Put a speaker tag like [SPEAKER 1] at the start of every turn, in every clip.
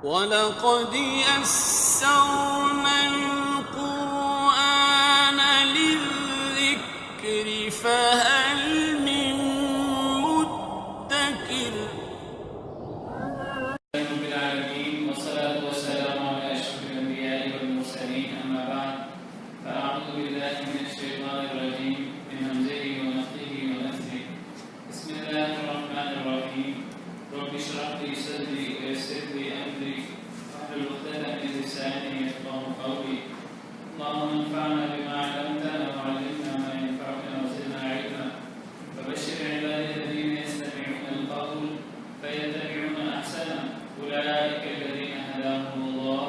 [SPEAKER 1] وَلَقَدْ يَسَّرْنَا الْقُرْآنَ لِلذِّكْرِ فَهَلْ مِن مُّدَّكِرٍ
[SPEAKER 2] رب العالمين والصلاة والسلام على أشرف الأنبياء والمرسلين أما بعد فأعوذ بالله من الشيطان الرجيم من همزه ونفخه ونفثه بسم الله الرحمن الرحيم رب اشرح لي صدري ويسر لي أمري واحلل عقدة من لساني يفقهوا قولي اللهم انفعنا بما علمتنا وعلمنا ما ينفعنا وزدنا علما فبشر عبادي الذين يستمعون القول فيتبعون أحسنه أولئك الذين هداهم الله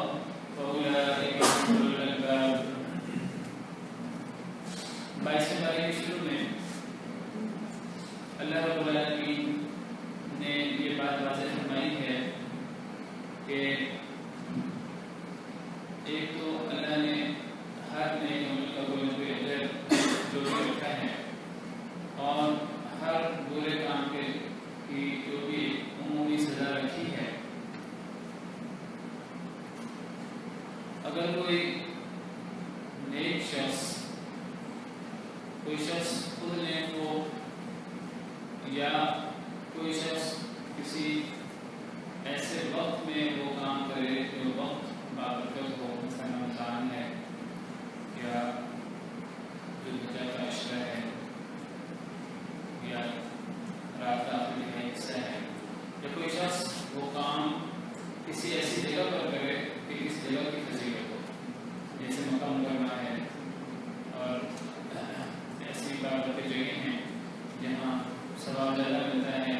[SPEAKER 2] فأولئك هم أولو الألباب. 22 پارے کے شروع میں اللہ رب العالمین نے یہ بات واضح فرمائی ہے کہ ایک تو اللہ نے ہر نئے عمل کا کوئی نہ کوئی اجر جو بھی رکھا ہے اور ہر برے کام کی جو بھی عمومی سزا رکھی ہے. اگر کوئی نیک شخص خود نیک ہو یا کوئی شخص کسی ایسے وقت میں وہ کام کرے جو وقت بابرکت ہو، مثلا رمضان ہے یا ذوالحجہ کا عشرہ ہے یا رات کا آخری حصہ ہے، یا کوئی شخص وہ کام کسی ایسی جگہ پر کرے کہ اس جگہ کی فضیلت ہو، جیسے مکہ مکرمہ ہے اور ایسی بابرکت جگہ ہیں جہاں ثواب زیادہ ملتا ہے.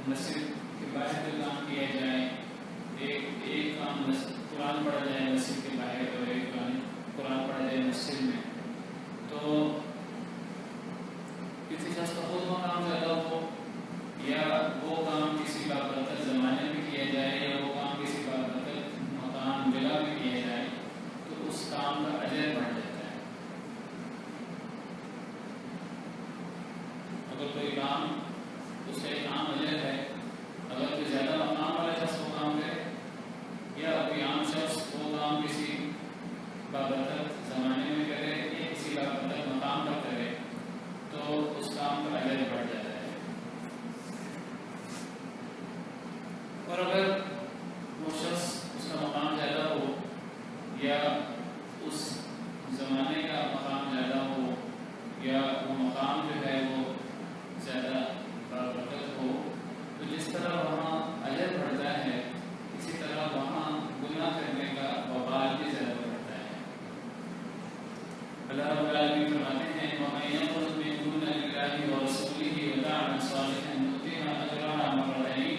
[SPEAKER 2] مسجد کے باہر جو کام کیا جائے، ایک کام قرآن پڑھا جائے مسجد کے باہر اور ایک قرآن پڑھا جائے مسجد میں، تو کسی شخص کا خود وہ کام زیادہ ہو یا وہ کام کسی بابرکت زمانے میں کیا جائے یا وہ کام کسی بابرکت مقام جگہ میں کیا جائے تو اس کام کا اجر بڑھ جاتا ہے. اگر کوئی کام اس کا ایک عام اجر ہے، اگر کوئی زیادہ مقام والا شخص وہ کام کرے یا کوئی عام شخص وہ کام کسی بابرکت زمانے میں کرے یا کسی بابرکت مقام پر کرے تو اس کام کا اجر بڑھ جاتا ہے. اور اگر وہ شخص اس کا مقام زیادہ ہو یا اس زمانے کا مقام زیادہ ہو یا وہ مقام جو ہے وہ زیادہ بابرکت ہو، تو جس طرح وہاں اجر بڑھتا ہے اسی طرح وہاں گناہ کرنے کا وبال بھی زیادہ بڑھتا ہے. اللہ رب العالمین فرماتے ہیں وَمَن يَقْنُتْ مِنْ دُونِ اللَّهِ وَرَسُولِهِ وَيَعْمَلْ صَالِحًا نُؤْتِهِ أَجْرَهَا مَرَّتَيْنِ،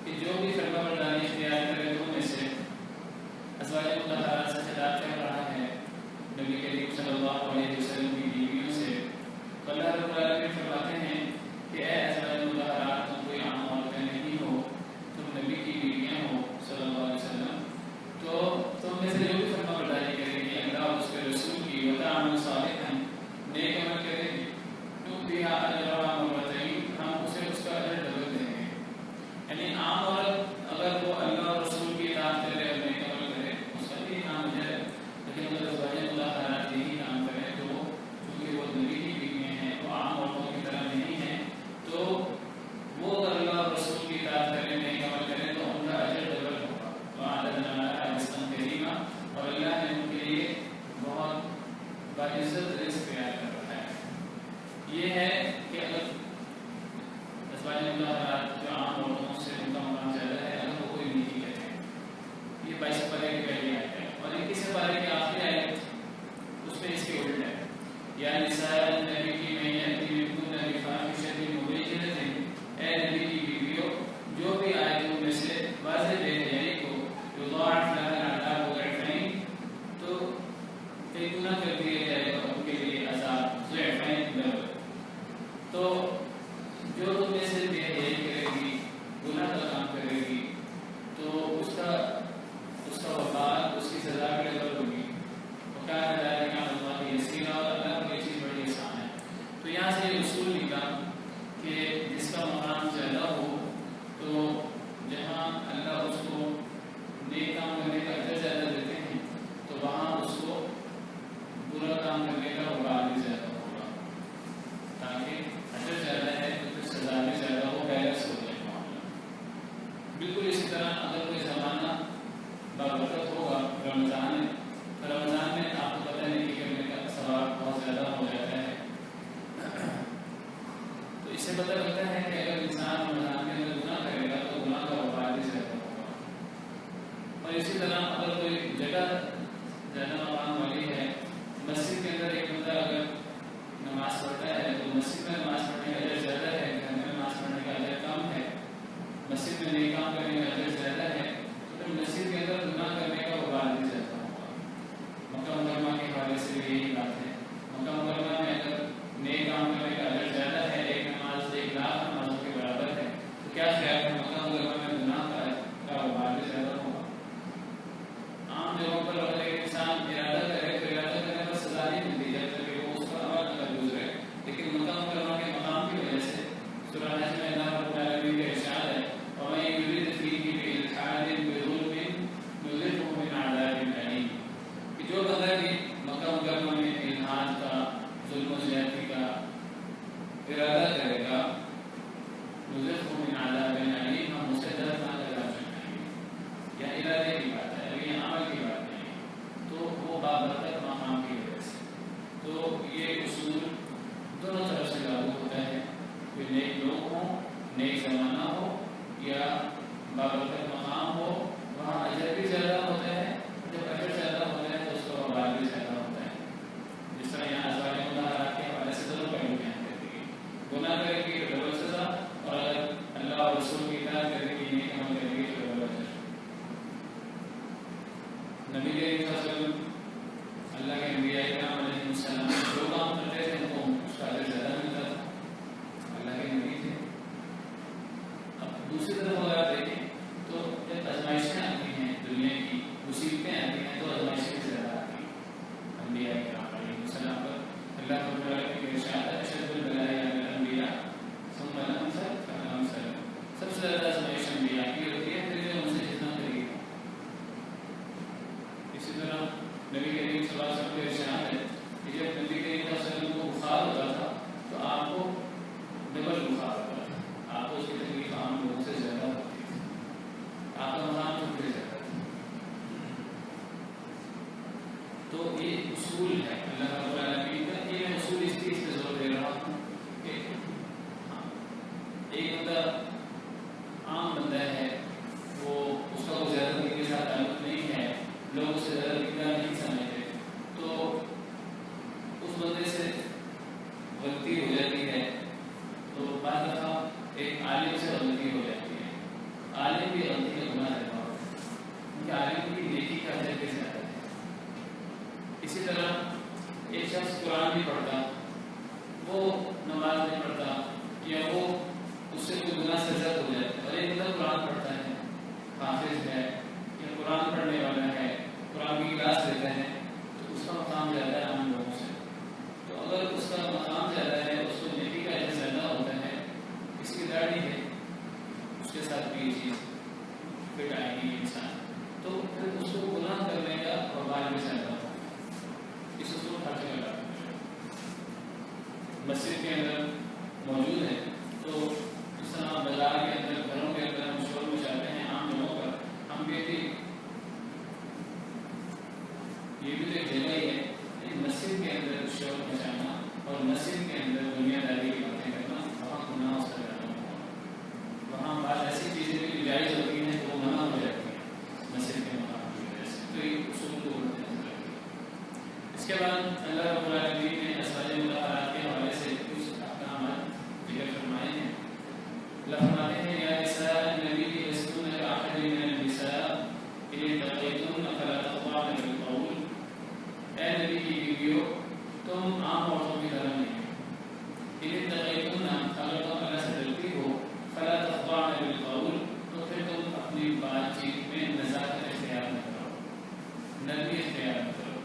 [SPEAKER 2] کہ جو بھی فرمانبرداری اختیار کرے تو میں سے ازواج مطہرات سے خطاب کر رہا ہے نبی کریم صلی اللہ علیہ وسلم کی بیویوں سے. تو اللہ رب العالمین فرماتے ہیں کہ اے ازواج مطہرات، تم کوئی عام عورتیں نہیں ہو، تم نبی کی بیویاں ہو صلی اللہ علیہ وسلم، تو تم میں سے جو بھی فرمانبرداری کرے گی اللہ اور اس کے رسول کی وتعمل صالحا، نیک عمل کرے گی، نؤتیہا اجرہا مرتین، ہم اسے اس کا اجر ڈبل دیں گے. یعنی عام عورت اگر وہ اللہ اور رسول کی اطاعت کرے اور نیک عمل کرے اس کا بھی کام ہے، لیکن اگر ازواج مطہرات یہی کام کرے تو چونکہ وہ نبی کی بیویاں ہیں، وہ عام عورتوں کی طرح نہیں ہیں، تو وہ اگر اللہ اور رسول کی اطاعت کریں نیک عمل کریں تو ان کا اجر ڈبل ہوگا. وَأَعْتَدْنَا لَهَا رِزْقًا كَرِيمًا، اور اللہ نے ان کے لیے بہت باعزت رزق تیار کر رکھا ہے. یہ ہے کہ اگر ازواج مطہرات جو عام عورتوں سے ان کا مقام زیادہ ہے اگر وہ کوئی نیکی کرتے ہیں. یہ 22 پارے کی پہلی آیت ہے. اور 21 پارے کی آخری آیت اس میں اس کے الٹ ہے. یا نساء النبی من یأتی منکن بفاحشۃ مبینۃ، اے نبی کی بیویوں جو بھی آئے تم میں سے واضح بے حیائی کو، یضاعف لها العذاب ضعفین، تو ایک گنا کر دیا جائے گا ان کے لیے عذاب ضعفین ڈبل. تو جو تم میں سے بے حیائی کرے گی، گناہ کا کام کرے گی، تو اس کا وبال، اس کی سزا بھی ڈبل ہوگی. وَكَانَ ذَلِكَ عَلَى اللَّهِ يَسِيرًا، اور اللہ کو یہ چیز بڑی آسان ہے. تو یہاں سے یہ اصول نکلا کہ جس کا مقام زیادہ ہو تو جہاں اللہ اس کو بابرکت ہوگا رمضان میں. رمضان میں آپ کو پتہ نہیں کہ کرنے کا ثواب بہت زیادہ ہو جاتا ہے. تو اس سے پتہ لگتا ہے کہ اگر انسان رمضان کے اندر گناہ کرے گا تو گناہ کا وبال بھی زیادہ ہوگا. اور اسی طرح اگر کوئی جگہ زیادہ مقام والی ہے، مسجد کے اندر ایک بندہ اگر نماز پڑھتا ہے تو مسجد میں نماز پڑھنے کا اجر زیادہ ہے، گھر میں نماز پڑھنے کا اجر کم ہے. مسجد میں نیک کام کرنے کا اجر زیادہ ہے تو پھر مسجد کے اندر گناہ کرنے کا وبال بھی زیادہ ہوگا. مکہ مکرمہ کے حوالے سے بھی یہی بات ہے. مکہ مکرمہ میں اگر نیک کام کرنے کا اجر زیادہ ہے، ایک نماز 1,00,000 نمازوں کے برابر ہے، تو کیا خیال ہے مکہ مکرمہ میں گناہ کا وبال بھی زیادہ ہوگا. عام جگہوں پر اگر ایک انسان ارادہ کرے تو ارادہ کرنے پر سزا نہیں ملتی جب تک کہ وہ اس کا عمل نہ گزرے. لیکن مکہ مکرمہ کے مقام کی وجہ سے سورہ حج میں اللہ رب العالمین کا ارشاد ہے وَمَن يُرِدْ فِيهِ بِإِلْحَادٍ بِظُلْمٍ نُذِقْهُ مِنْ عَذَابٍ أَلِيمٍ. کہ جو بندہ بھی مکہ مکرمہ میں الحاد کا، ظلم و زیادتی کا ارادہ کرے گا، نُذِقْهُ مِنْ عَذَابٍ أَلِيمٍ، ہم اسے دردناک عذاب چکھائیں گے. یہ ارادے کی بات ہے، ابھی یہ عمل کی بات نہیں. تو وہ بابرکت مقام کی وجہ سے. تو یہ اصول دونوں طرف سے لاگو ہوتا ہے. کوئی نیک لوگ ہوں، نیک زمانہ ہو یا بابرکت مقام ہو، وہاں اجر بھی زیادہ ہوتا ہے. جب اجر زیادہ ہوتا ہے تو اس کا وبال بھی زیادہ ہوتا ہے. جس طرح یہاں ازواج مطہرات کے حوالے سے دونوں پہلو بیان کرتے ہیں. گناہ کرے گی تو ڈبل سزا، اور اگر اللہ اور رسول کی اطاعت کرے گی، نیک عمل کرے گی تو ڈبل اجر. نبی کریم صلی اللہ علیہ وسلم، اللہ کے انبیاء کرام علیہ السلام جو کام کرتے تھے ان کو اس کا اجر زیادہ ملتا تھا. اللہ کے نبی تھے. اب دوسری طرف اگر آپ دیکھیں تو جب آزمائشیں آتی ہیں دنیا کی، مصیبتیں آتی ہیں تو آزمائشیں بھی زیادہ آتی ہیں. انبیاء کرام علیہ السلام پر اللہ رب العالمین کے ارشاد ہے اشد البلاء علی الانبیاء ثم الامثل فالامثل. سب سے زیادہ آزمائش انبیاء کی ہوتی ہے، پھر جو ان سے جتنا قریب ہو. اسی طرح نبی کریم صلی اللہ علیہ وسلم کا ارشاد ہے کہ جب نبی کریم صلی اللہ علیہ وسلم کو بخار ہوتا تھا تو آپ کو ڈبل بخار ہوتا تھا. آپ کو اس کی تکلیف عام لوگوں سے زیادہ ہوتی تھی. آپ کا مقام چھوٹ جاتا تھا. تو یہ اصول ہے اللہ رب العالمین کا. یہ میں اصول اس چیز پہ زور دے رہا ہوں کہ ایک بندہ عام بندہ ہے، وہ اس کا کوئی زیادہ دین کے ساتھ تعلق نہیں ہے، لوگ اسے زیادہ دیندار نہیں سمجھتے، تو اس بندے سے غلطی ہو جاتی ہے. تو بعض دفعہ ایک عالم سے غلطی ہو جاتی ہے. عالم بھی غلطی کا گناہ رہتا ہے کیونکہ عالم کی نیکی کا اجر بھی زیادہ ہے. اسی طرح ایک شخص قرآن نہیں پڑھتا، وہ نماز نہیں پڑھتا، یا وہ اس سے کوئی گناہ سرزد ہو جاتا ہے. اور ایک بندہ قرآن پڑھتا ہے، حافظ ہے یا قرآن پڑھنے والا ہے، قرآن کی کلاس لیتا ہے، تو اس کا مقام زیادہ ہے عام لوگوں سے. تو اگر اس کا مقام زیادہ ہے، اس کو نیکی کا اجر زیادہ ہوتا ہے، اس کی داڑھی ہے، اس کے ساتھ بھی یہ چیز فٹ آئے گی انسان، تو پھر اس کو گناہ کرنے کا وبال بھی زیادہ ہوتا ہے. اس اصول ہر جگہ لاگو ہے. مسجد کے اندر موجود ہے تو جس طرح بازار کے اندر، گھروں کے اندر ہم شور مچاتے ہیں عام جگہوں پر، ہم کہتے ہیں یہ بھی تو ایک جگہ ہی ہے. مسجد کے اندر شور مچانا اور مسجد کے اندر دنیا داری کی باتیں کرنا، وہاں گناہ اس کا زیادہ ہوگا. وہاں بعض ایسی چیزیں بھی جائز ہوتی ہیں تو وہ منع ہو جاتی ہیں مسجد کے مقام کی وجہ سے. تو یہ اصول کو بولتے ہیں. اس کے بعد اللہ رب العالمین نے ازواج مطہرات کے حوالے سے کچھ احکامات ذکر فرمائے ہیں. اللہ فرماتے ہیں یا نساء النبی لستن کأحد من النساء ان اتقیتن فلا تخضعن بالقول. اے نبی کی بیویوں، تم عام عورتوں کی طرح نہیں. ان اتقیتن، اگر تم اللہ سے ڈرتی ہو، فلا تخضعن بالقول، تو پھر تم اپنی بات چیت میں نزاکت اختیار نہ کرو، نرمی اختیار نہ کرو.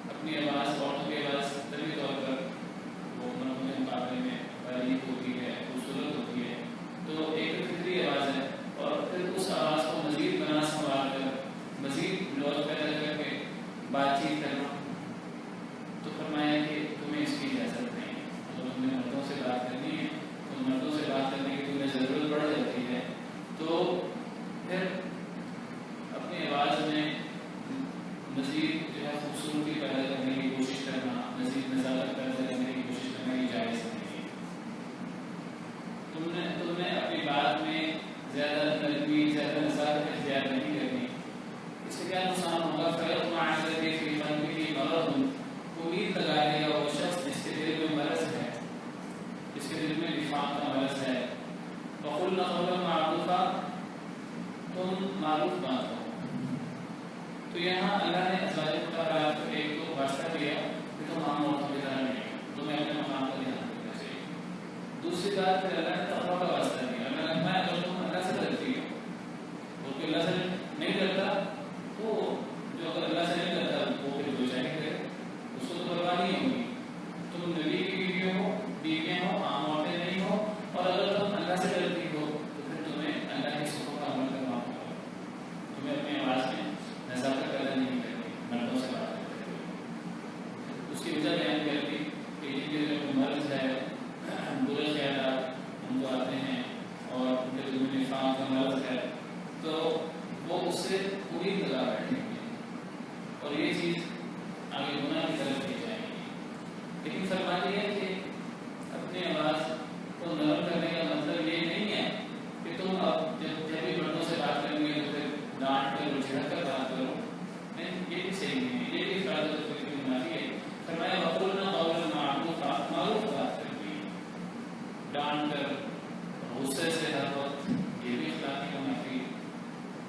[SPEAKER 2] اپنی آواز، عورتوں کی آواز طبی طور پر وہ مردوں کے مقابلے میں باریک ہوتی ہے، خوبصورت ہوتی ہے، تو ایک فطری آواز ہے. اور پھر اس آواز کو مزید بنا سنوار کر، مزید لوگ پیدا کر کے بات چیت کرنا، تو فرمایا کہ تمہیں اس کی اجازت نہیں ہے. اگر تمہیں مردوں سے بات کرنی ہے تو مردوں سے بات کرنے کی تمہیں ضرورت پڑ جاتی ہے، تو پھر معروف بات ہو. تو یہاں اللہ نے ازواج مطہرات کو ایک تو واسطہ دیا کہ تم عام عورتوں کی طرح نہیں، تمہیں اپنے مقام کا دھیان رکھنا چاہیے. دوسری بات پھر اللہ نے تقویٰ کا واسطہ دیا. اللہ نے فرمایا اگر تم اللہ سے ڈرتی ہو، اور کوئی اللہ سے نہیں ڈرتا تو جو اگر اللہ سے نہیں ڈرتا وہ پھر جو چاہے کرے اس کو تو پرواہ نہیں ہوگی. تم نبی کی بیویاں ہو، عام عورتیں نہیں ہو، اور اگر تم اللہ سے ڈرتی ہو تو پھر تمہیں اللہ کے حکم کا عمل کرنا ہوگا. تمہیں اپنی آواز میں نزاکت پیدا نہیں کرنی مردوں سے بات کرتے ہوئے. اس کی وجہ بیان کرتی کہ ان کے جو مرض ہے، برے خیالات ان کو آتے ہیں اور ان کے جو نفاق کا مرض ہے تو وہ اس سے پوری لگا بیٹھیں گے اور یہ چیز آگے گناہ کی طرف لے جائے گی. لیکن فرمان یہ ہے کہ اپنی آواز کو نرم کرنے کا مطلب یہ نہیں ہے کہ تم اب جب بھی مردوں سے بات کریں گے تو پھر ڈانٹ کر اور جھڑک کر بات کرو. نہیں، یہ بھی صحیح نہیں ہے، یہ بھی افراد کی منافی ہے. فرمایا وقولنا قولا معروفا، معروف بات کرنی، ڈانٹ کر غصے سے ہر وقت، یہ بھی اخلاق کی منافی ہے.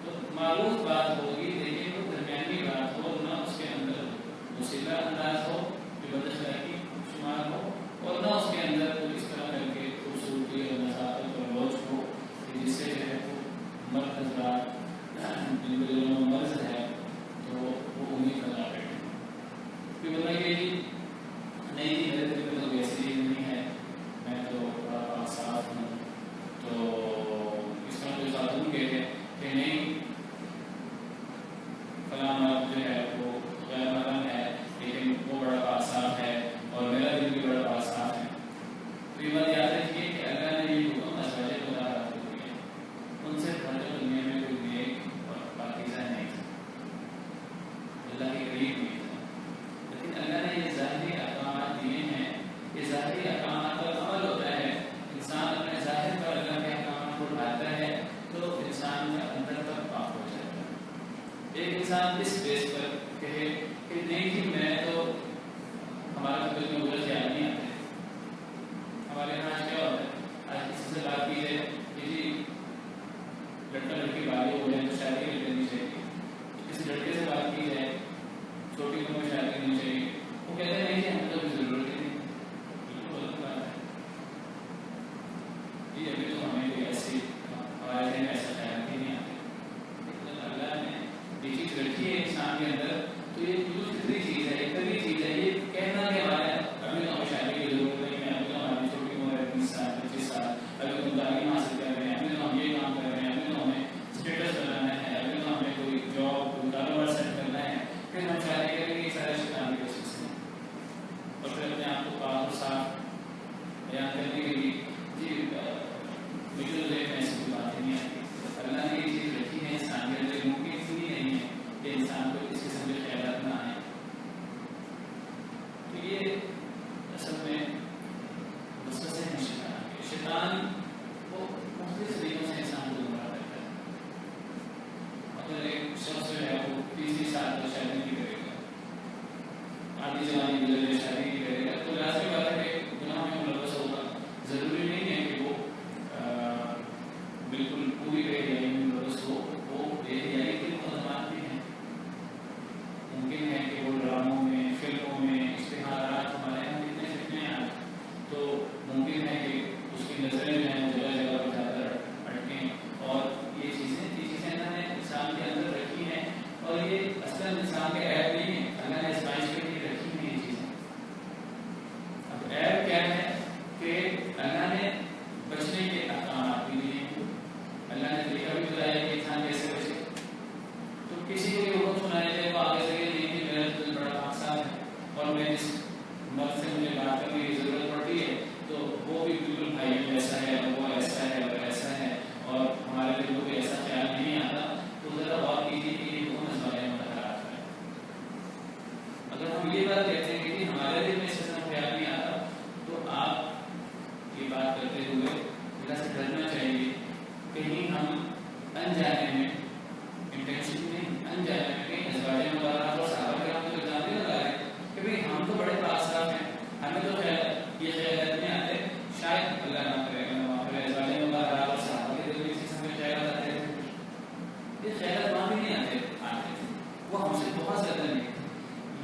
[SPEAKER 2] تو معروف بات ہوگی لیکن وہ درمیانی بات ہو، نہ اس کے اندر مصیبہ انداز ہو جو بد اخلاقی شمار ہو، اور نہ اس کے اندر کوئی اس طرح کر کے خوبصورتی اور نزاکت اور روش ہو کہ جس سے جو ہے وہ مرد حضرات جن کے دلوں میں مرض ہے تو وہ امید لگا بیٹھے. کوئی بندہ کہ جی نہیں جی میرے دل میں تو ویسی چیز نہیں ہے، میں تو بڑا صاف ہوں، تو اس طرح کوئی خاتون کہتے کہ نہیں فلاں مرد جو ہے وہ غیر محرم ہے لیکن وہ بڑا صاف ہے اور میرا دل بھی بڑا صاف ہے. تو یہ بات یاد رکھیے کہ اللہ نے یہ حکم ازواج مطہرات کو دیا، ان سے ہر دنیا میں کوئی نیک اور پاکیزہ نہیں تھا، اللہ کے قریب نہیں تھا. لیکن اللہ نے یہ ظاہری احکامات دیے ہیں. یہ ظاہری احکامات پر عمل ہوتا ہے. انسان اپنے ظاہر پر اللہ کے احکامات کو ڈھالتا ہے تو انسان کا اندر تک پاک ہو جاتا ہے. ایک انسان اس بیس پر کہے کہ نہیں جی میں تو ہمارے دل میں برے خیال نہیں آتے. ہمارے یہاں آج کیا ہوتا ہے، آج کسی سے بات کی جائے کہ جی لڑکا لڑکی بالغ ہو جائے تو شادی کر لینی چاہیے. کسی لڑکے سے بات کی جائے چھوٹی عمر میں شادی کرنی چاہیے، وہ کہتے ہیں نہیں جی ہمیں تو ابھی ضرورت ہی نہیں. بالکل غلط بات ہے جی، ابھی تو ہمیں کوئی ایسی ہمارے ذہن میں ایسا خیال ہی نہیں آتے. لیکن اللہ نے یہ چیز رکھی ہے انسان کے اندر تو یہ بالکل فطری چیز ہے، ایک طبعی چیز ہے. یہ کہنا کہ ہمارے ابھی تو ہمیں شادی کی ضرورت نہیں ہے، ابھی تو ہماری چھوٹی عمر ہے 20 سال 25 سال، ابھی تو تعلیم حاصل کر رہے ہیں، ابھی تو ہم یہ کام کر رہے ہیں، ابھی تو ہمیں اسٹیٹس بنانا ہے، ابھی تو ہمیں کوئی جاب کوئی کاروبار سیٹ کرنا ہے، پھر ہم شادی کریں گے. یہ سارے شیطان کی کوشش ہے اور پھر اپنے آپ کو پاک اور صاف بیان کرنے کے لیے جی مجھے تو ایسی کوئی بات ہی نہیں آتی. اللہ نے یہ چیز رکھی ہے انسان کے اندر، ممکن اس لیے نہیں ہے کہ انسان کو اس قسم کے خیالات نہ آئیں. تو یہ اصل میں وسوسے ہیں شیطان کے. شیطان وہ مختلف طریقوں سے انسان کو گمراہ کرتا ہے. اگر ایک شخص جو ہے وہ 30 سال تک شادی نہیں کرے گا، آدھی جوانی گزرے شادی نہیں کرے گا تو لازمی بات ہے کہ گناہ میں ملوث ہوگا. ضروری نہیں ہے کہ وہ بالکل پوری بے حیائی میں ملوث ہو. وہ بے حیائی کے مقدمات بھی ہیں. ممکن ہے کہ وہ ڈراموں میں، فلموں میں، اشتہارات ہمارے یہاں جتنے فتنے آئے تو ممکن ہے کہ اس کی نظریں جو ہیں جگہ جگہ پہ جا کر اٹکیں. اور یہ چیزیں اللہ نے انسان کے اندر رکھی ہیں اور یہ اصل انسان کے عیب نہیں ہے، اللہ نے آزمائش کے لیے رکھی ہیں یہ چیزیں. اب عیب کیا ہے کہ اللہ نے بچنے کے احکامات بھی دیے ہیں. اللہ نے طریقہ بھی بتایا کہ انسان کیسے بچے. تو کسی کو یہ حکم سنایا جائے وہ آگے سے یہ نہیں کہ میرا دل بڑا مقصد ہے اور میں جس مرد سے مجھے بات کرنے کی ضرورت پڑتی ہے تو وہ بھی بالکل بھائی ایسا ہے اور وہ ایسا ہے اور ایسا ہے اور ہمارے دل کو بھی ایسا خیال نہیں آتا. تو ذرا غور کیجیے کہ یہ حکم ازواج مطہرات ہے. خیالات وہاں بھی نہیں آتے وہ ہم سے بہت زیادہ نہیں.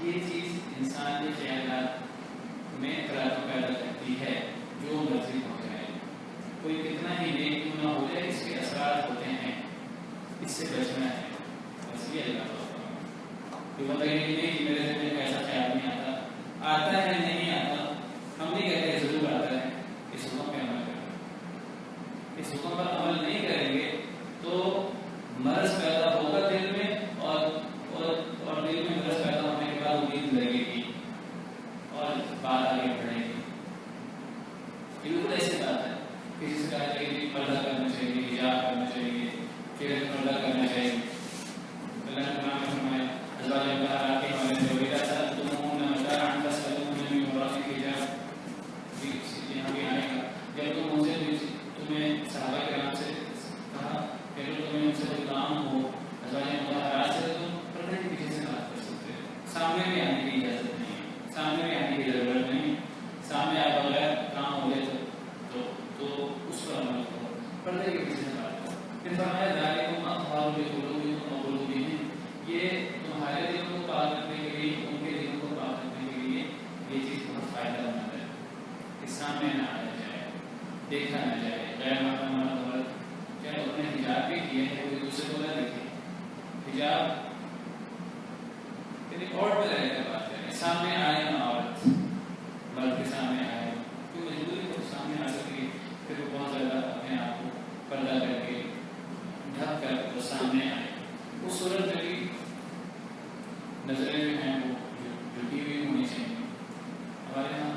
[SPEAKER 2] یہ چیز انسان کے خیالات میں اختلافات پیدا کرتی ہے جو مرضی ہو جائے, کوئی کتنا ہی نیک کیوں نہ ہو جائے, اس کے اثرات ہوتے ہیں, اس سے بچنا ہے. بس یہ اللہ کہ بندہ یہ نہیں کہ میرے ذہن میں ایسا خیال نہیں آتا ہے نہیں آتا, ہم نہیں کہتے ضرور آتا ہے. اس حکم پہ عمل کریں, اس حکم پر عمل نہیں کریں گے تو مرض پیدا ہوگا دل میں, اور دل میں مرض پیدا ہونے کے بعد امید لگے گی اور بات آگے بڑھے گی. بالکل ایسی بات ہے, کسی سے کہا جائے کہ پردہ کرنا چاہیے, حجاب کرنا چاہیے, چہرے پر پردہ کرنا چاہیے. اللہ نے قرآن میں فرمایا ازواج مطہرات کے حوالے سے وَإِذَا سَأَلْتُمُوهُنَّ مَتَاعًا فَاسْأَلُوهُنَّ مِنْ وَرَاءِ حِجَابٍ. یہاں بھی آئے گا جب تم ان سے تمہیں صحابہ کرام سے کہا کہ اگر تمہیں ان سے کوئی کام ہو ازواج مطہرات سے, تم پردے کے پیچھے سے بات کر سکتے ہو. سامنے بھی آنے کی اجازت نہیں ہے, سامنے بھی آنے کی ضرورت نہیں. سامنے آئے بغیر کام ہو جائے تو اس پر عمل کرو, پردے کے پیچھے سے بات کرو. پھر فرمایا ذَلِكُمْ أَطْهَرُ لِقُلُوبِكُمْ وَقُلُوبِهِمْ, یہ تمہارے دلوں کو پاک رکھنے کے لیے, ان کے دلوں کو پاک رکھنے کے لیے یہ چیز بہت فائدہ مند ہے کہ سامنے نہ آیا جائے, دیکھا نہ جائے. غیر محرم عورت چاہے انہوں نے حجاب بھی کیے ہیں کوئی دوسرے کو نہ دیکھے, حجاب یعنی اور پہ رہ کر بات کریں. سامنے آئے نہ عورت, مرد کے سامنے آئے, کوئی مجبوری تو سامنے آ سکتی, پھر وہ بہت زیادہ اپنے آپ کو پردہ کر کے ڈھک کر وہ سامنے آئے. اس صورت میں بھی نظریں جو ہیں وہ جھکی ہوئی ہونی چاہیے. ہمارے یہاں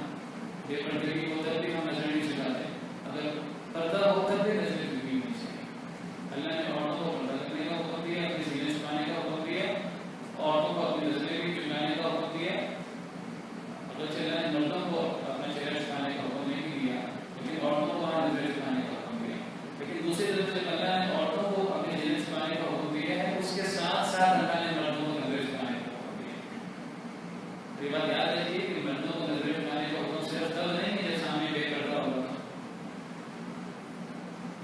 [SPEAKER 2] بے پردگی ہو کر بھی ہم نظریں نہیں جھکاتے, اگر پردہ ہو کر بھی نظریں جھکی ہونی چاہیے. اللہ نے عورتوں کو پردہ کرنے کا حکم دیا, اپنی زینے چھپانے کا حکم دیا, عورتوں کو اپنی نظریں بھی جھکانے کا حکم دیا. اگر اللہ نے مردوں کو اپنا چہرہ چھپانے کا حکم نہیں دیا, لیکن عورتوں کو وہاں نظریں چھپانے کا حکم دیا. لیکن دوسری طرف سے اللہ نے عورتوں کو اپنی زینے چھپانے کا حکم دیا ہے, اس کے ساتھ ساتھ اللہ نے مردوں کو نظریں چھپانے کا حکم دیا. یہ بات یاد رکھیے کہ مردوں کو نظریں چھپانے کا حکم صرف تب نہیں کہ جب سامنے بے پردہ ہوگا.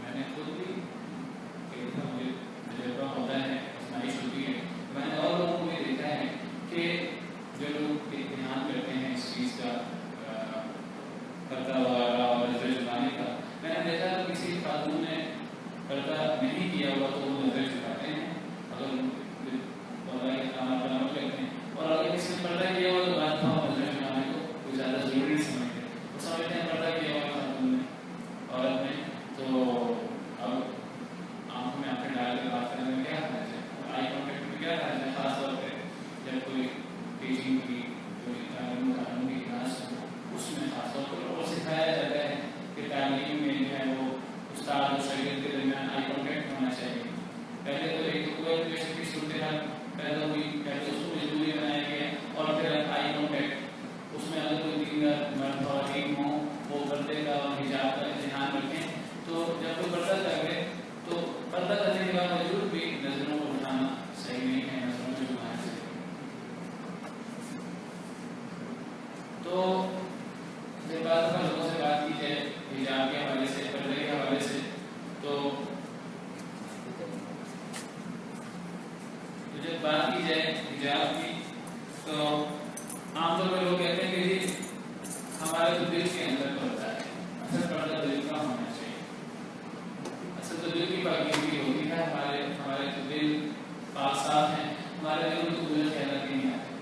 [SPEAKER 2] میں نے خود بھی مجھے تجربہ ہوتا ہے, آزمائش ہوتی ہے, میں نے اور لوگوں کو بھی دیکھا ہے کہ جو لوگ دھیان کرتے ہیں اس چیز کا پردہ وغیرہ اور نظریں چھپانے کا, میں نے دیکھا کہ کسی خاتون نے پردہ نہیں کیا ہوا تو وہ نظریں چھپاتے ہیں اگر وغیرہ کے کام پر عمل کرتے ہیں, اور اگر کسی نے پردہ کیا ہوا تو بات تھا نظریں چھپانے کو کوئی زیادہ ضروری نہیں سمجھتے. وہ سمجھتے ہیں پردہ کیا ہوا خاتون نے, عورت نے, تو اب آنکھوں میں آنکھیں ڈال کے بات کرنے میں کیا کرنا چاہیے, آئی کانٹیکٹ میں کیا کرنا چاہیے, خاص طور پہ جب کوئی ٹیچنگ کی کوئی تعلیم کی کلاس ہو, اس میں خاص طور پر اور سکھایا جاتا ہے کہ تعلیم میں جو ہے وہ استاد اور شاگرد کے درمیان آئی کانٹیکٹ ہونا چاہیے. پہلے تو ایک ایجوکیشن کی صورتحال پیدا ہوئی, پہلے اس کو مجبوری بنایا گیا, اور پھر آئی کانٹیکٹ, اس میں اگر کوئی دیگر مرد اور حکیم ہو وہ پردے کا اور حجاب کا دھیان رکھیں, تو جب کوئی پردہ کر لے تو پردہ کرنے کے باوجود بھی نظروں کو اٹھانا صحیح نہیں ہے, نظروں کو جھکانا صحیح. تو جب بعض لوگوں سے بات کی جائے حجاب کے حوالے سے, پردے کے حوالے سے, تو جب بات کی جائے حجاب کی تو عام طور پر لوگ کہتے ہیں کہ جی ہمارے تو دل کے اندر پردہ ہے. اصل پردہ دل کا ہونا چاہیے, اصل تو دل کی پاکیزگی ہوتی ہے. ہمارے تو دل پاک صاف ہیں, ہمارے دل میں تو غلط خیالات نہیں آتے.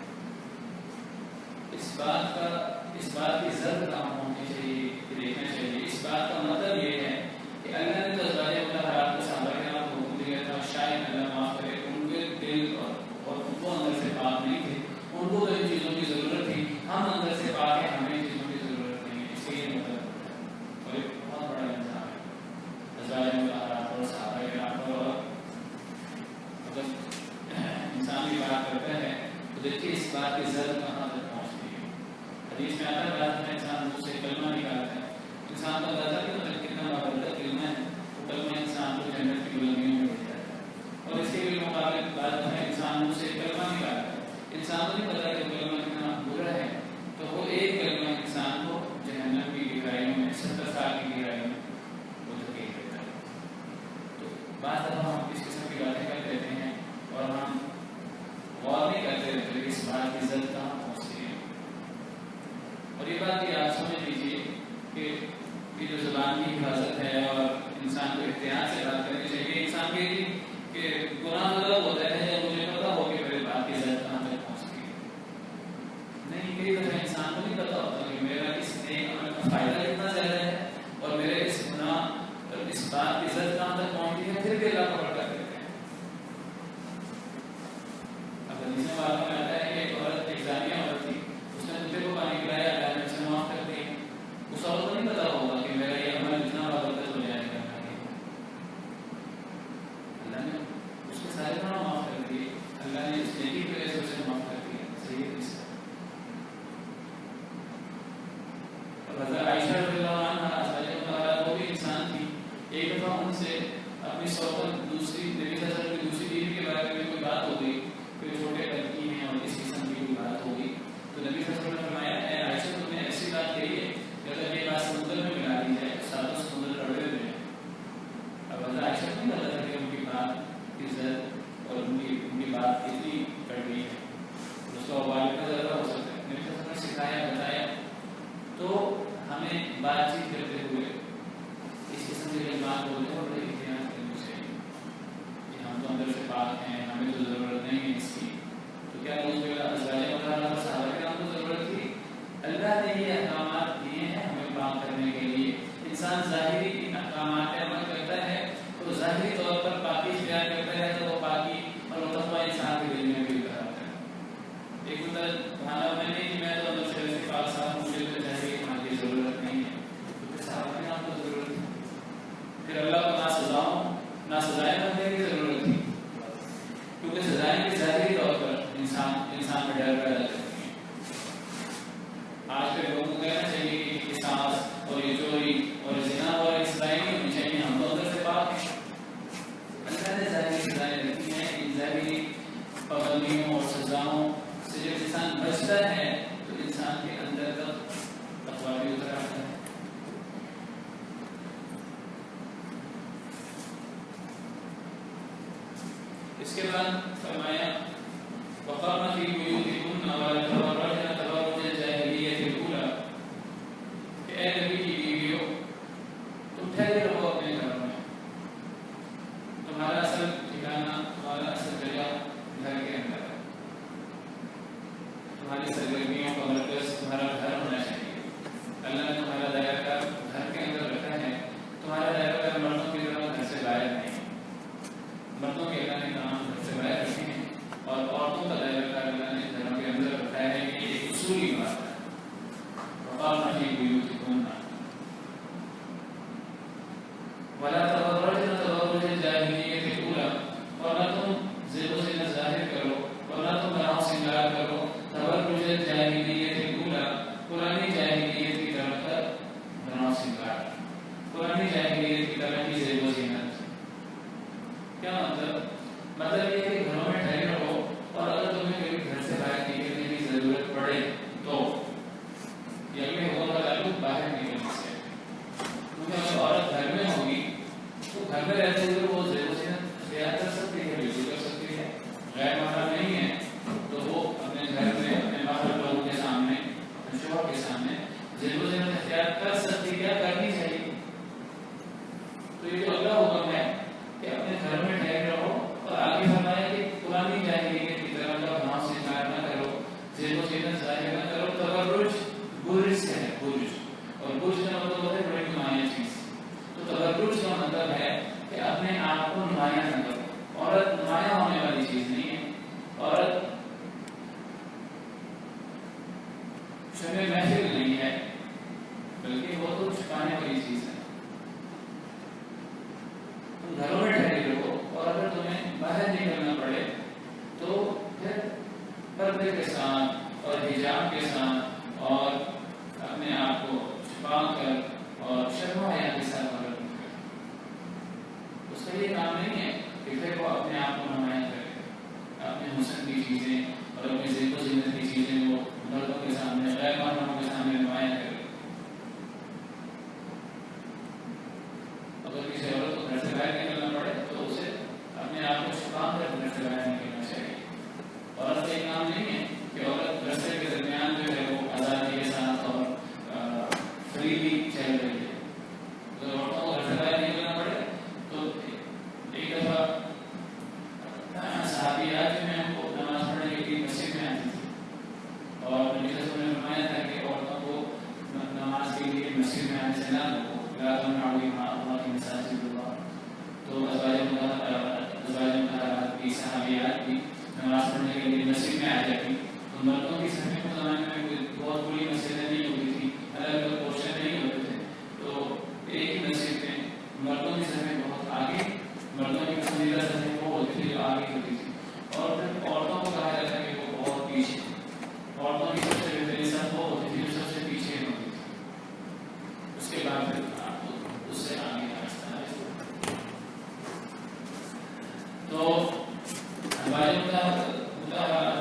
[SPEAKER 2] اس بات کی ضرورت کام ہونی چاہیے, دیکھنا چاہیے. اس بات کا مطلب یہ ہے کہ اللہ نے تو ازواج مطہرات کو صحابہ کرام کو حکم دیا تھا, شاید اللہ معاف کرے, ان کے دل اور ان کو اندر سے پاک نہیں تھے, ان کو تو ان چیزوں کی ضرورت تھی. ہم اندر سے پاک ہیں, ہمیں ان چیزوں کی ضرورت نہیں ہے. اس کا یہ مطلب ہے, اور ایک بہت بڑا انتظام ہے ازواج مطہرات اور صحابہ کرام کو. اور اگر انسان کی بات کرتا ہے تو دیکھیے اس بات کی ضرورت کہاں تک پہنچتی ہے. حدیث میں آتا ہے بعد میں انسان منہ سے کلمہ نکالتا ہے, انسان کو اندازہ نہیں ہوتا کتنا بابرکت کلمہ ہے, وہ کلمہ انسان کو جنت کی بلندیوں میں لے جاتا ہے. اور اس کے بھی مقابلے بعد میں انسان منہ سے کلمہ نکالتا ہے, انسان کو نہیں پتا کہ کلمہ کتنا برا ہے, تو وہ ایک کلمہ انسان کو جہنم کی گہرائیوں میں 70 سال کی گہرائیوں میں وہ دھکیل دیتا ہے. تو بعض دفعہ ہم اس قسم کی باتیں کر دیتے ہیں بات کی عزت کہاں پہنچتی ہے. اور یہ بات بھی آپ سمجھ لیجیے کہ یہ جو زبان کی حفاظت ہے اور انسان کو احتیاط سے بات کرنی چاہیے. انسان کے گناہ غلط ہوتا ہے جب مجھے پتا ہو کہ میرے بات کی عزت کہاں تک پہنچتی ہے. نہیں, کئی دفعہ انسان کو نہیں پتا ہوتا کہ میرا اس نیک عمل کا فائدہ کتنا زیادہ ہے اور میرے اس گناہ اور اس بات کی عزت کہاں تک پہنچتی ہے, پھر بھی اللہ کو بڑا کرتے ہیں. اب حدیث میں بات میں آتا ہے کہ ایک عورت, ایک زانیہ عورت تھی, اس نے کتے کو پانی پلایا, اللہ نے اسے معاف کر دیا. اس عورت کو نہیں پتا ہوگا کہ میرا یہ عمل اتنا بابرکت ہو جائے گا. اللہ نے اس کے سارے گناہ معاف کر دیے, اللہ نے اس نیکی کی وجہ سے اسے معاف کر دیا. صحیح ہے. حضرت عائشہ رضی اللہ عنہا وہ بھی انسان تھی. ایک دفعہ ان سے اپنی صحبت دوسری نبی صلی اللہ علیہ وسلم کی دوسری بیوی کے بارے میں کوئی بات ہو گئی, کوئی چھوٹے لڑکی ہیں اور اس قسم کی کوئی بات ہو گئی. تو نبی صلی اللہ علیہ وسلم نے فرمایا, اے عائشہ تم نے ایسی بات کہی ہے کہ اگر یہ بات سمندر میں ملا دی جائے تو ساتوں سمندر کڑوے ہو جائیں. اب حضرت عائشہ کو نہیں پتا تھا کہ ان کی بات کی عزت اور ان کی بات کتنی کڑوی ہے, اس کا وبال کا زیادہ ہو سکتا ہے. نبی صلی اللہ علیہ وسلم نے سکھایا, بتایا. تو ہمیں بات چیت کرتے ہوئے اس قسم کے کلمات بولتے ہیں, بڑے احتیاط کرنی چاہیے کہ ہم تو اندر سے پاک ہیں, ہمیں تو ضرورت نہیں ہے اس کی. تو کیا ازواج مطالعہ اور صحابہ کرام کو ضرورت تھی؟ اللہ نے یہ احکامات دیے ہیں ہمیں پاک کرنے کے لیے. انسان ظاہری ان احکامات پر عمل کرتا ہے تو ظاہری طور پر پاکی اختیار کرتا ہے, تو وہ پاکی اور وہ تقویٰ انسان کے دل میں بھی اتر آتا ہے. ایک مطلب بہانا میں نہیں کہ میں تو اندر سے پاک صاحب, مجھے تو ظاہری کی ضرورت نہیں ہے. کیونکہ صحابہ کے نام کو ضرورت ہے. پھر اللہ کو نہ سزائیں بننے کی ضرورت تھی, کیونکہ سزائیں بھی ظاہری طور پر انسان میں ڈر پیدا کرتی ہیں. آج کے لوگوں کو کہنا چاہیے کہ قصاص اور یہ چوری اور زنا اور اصلاحی نہیں ہونی چاہیے, ہم تو اندر سے پاک ہیں. اللہ نے ظاہری سزائیں رکھی ہیں. ان ظاہری پابندیوں اور سزاؤں سے جب انسان بچتا ہے تو انسان کے اندر تک تقویٰ بھی اتر آتا ہے. اس کے بعد فرمایا, وقرن فی بیوتکن ولا تبرجن تبرج الجاہلیۃ الاولی, کہ اے نبی کی بیویوں تم ٹھہرے رہو اپنے گھروں میں. تمہارا اصل ٹھکانہ, تمہارا اصل جگہ گھر کے اندر ہے. تمہاری سرگرمیوں کا مرکز تمہارا گھر ہونا چاہیے. اللہ نے تمہارا دائرہ کار گھر کے اندر رکھا ہے. تمہارا دائرہ کار مردوں کی طرح گھر سے باہر نہیں. مردوں کے اللہ نے کام گھر سے باہر رکھے ہیں اور عورتوں کا دائرہ کار اللہ نے گھروں کے اندر رکھا ہے. یہ ایک اصولی بات ہے. وقرن فی بیوتکن ولا تبرجن تبرج الجاہلیۃ الاولی, اور نہ تم زیب و زینت ظاہر کرو اور نہ تم بناؤ سنگار کرو تبرج الجاہلیۃ الاولی, پرانی جاہلیت کی طرح کا بناؤ سنگار, پرانی جاہلیت کی طرح کی زیب و زینت. کیا مطلب یہ کہ گھروں میں ٹھہرے رہو, اور اگر تمہیں کبھی گھر سے باہر نکلنے کی ضرورت پڑے تو یہ میں ہوگا تعلق باہر نکلنے سے. کیونکہ اگر عورت گھر میں ہوگی تو گھر میں رہتے ہوئے وہ زیب و زینت اختیار کر سکتی ہے, بالکل کر سکتی ہے. غیر محرم نہیں ہے تو وہ اپنے گھر میں اپنے باہر لوگوں کے سامنے, اپنے شوہر کے سامنے زیب و زینت اختیار کر سکتی ہے, کرنی چاہیے. تو یہ جو اگلا حکم ہے کہ اپنے گھر میں ٹھہرے رہو, اور آگے فرمایا کہ پرانی جاہلیت کی طرح کا بناؤ سنگار نہ کرو, زیب و زینت ظاہر نہ کرو. تبرج برج سے ہے, برج, اور برج کا مطلب ہوتا ہے بڑی نمایاں چیز. تو تبرج کا مطلب ہے کہ اپنے آپ کو نمایاں نہ کرو. عورت نمایاں ہونے والی چیز نہیں ہے. عورت شمع محفل نہیں ہے, بلکہ وہ تو چھپانے والی چیز ہے. تم گھروں میں ٹھہرے رہو, اور اگر تمہیں باہر نکلنا پڑے تو پھر پردے کے ساتھ اور حجاب کے ساتھ اور اپنے آپ کو چھپا کر اور شرم و حیا کے ساتھ باہر نکلے. اس کا یہ کام نہیں ہے کہ پھر وہ اپنے آپ کو نمایاں کرے, اپنے حسن کی چیزیں اور اپنی زیب و زینت کی چیزیں وہ مردوں کے سامنے, غیر محرموں کے سامنے نمایاں کرے. اگر کسی عورت کو گھر سے باہر نکلنا پڑے تو اسے اپنے آپ کو چھپا کر گھر سے باہر نکلنا چاہیے. عورت کا یہ کام نہیں ہے کہ عورت تھی نماز پڑھنے کے لیے مسجد میں آ جاتی تو مردوں کی صفیں کو زمانے میں کوئی بہت بڑی مسجدیں نہیں ہوتی تھی، الگ الگ پورشن نہیں ہوتے تھے، تو ایک ہی مسجد میں مردوں کی صفیں بہت آگے، مردوں کی پسندیدہ صفیں وہ ہوتی تھی جو آگے ہوتی تھی، اور پھر عورتوں کو کہا جاتا ہے کہ وہ بہت پیچھے، عورتوں کی سب سے بہترین صف وہ ہوتی تھی جو سب سے پیچھے ہوتی تھی، اس کے بعد پھر اس سے آگے تو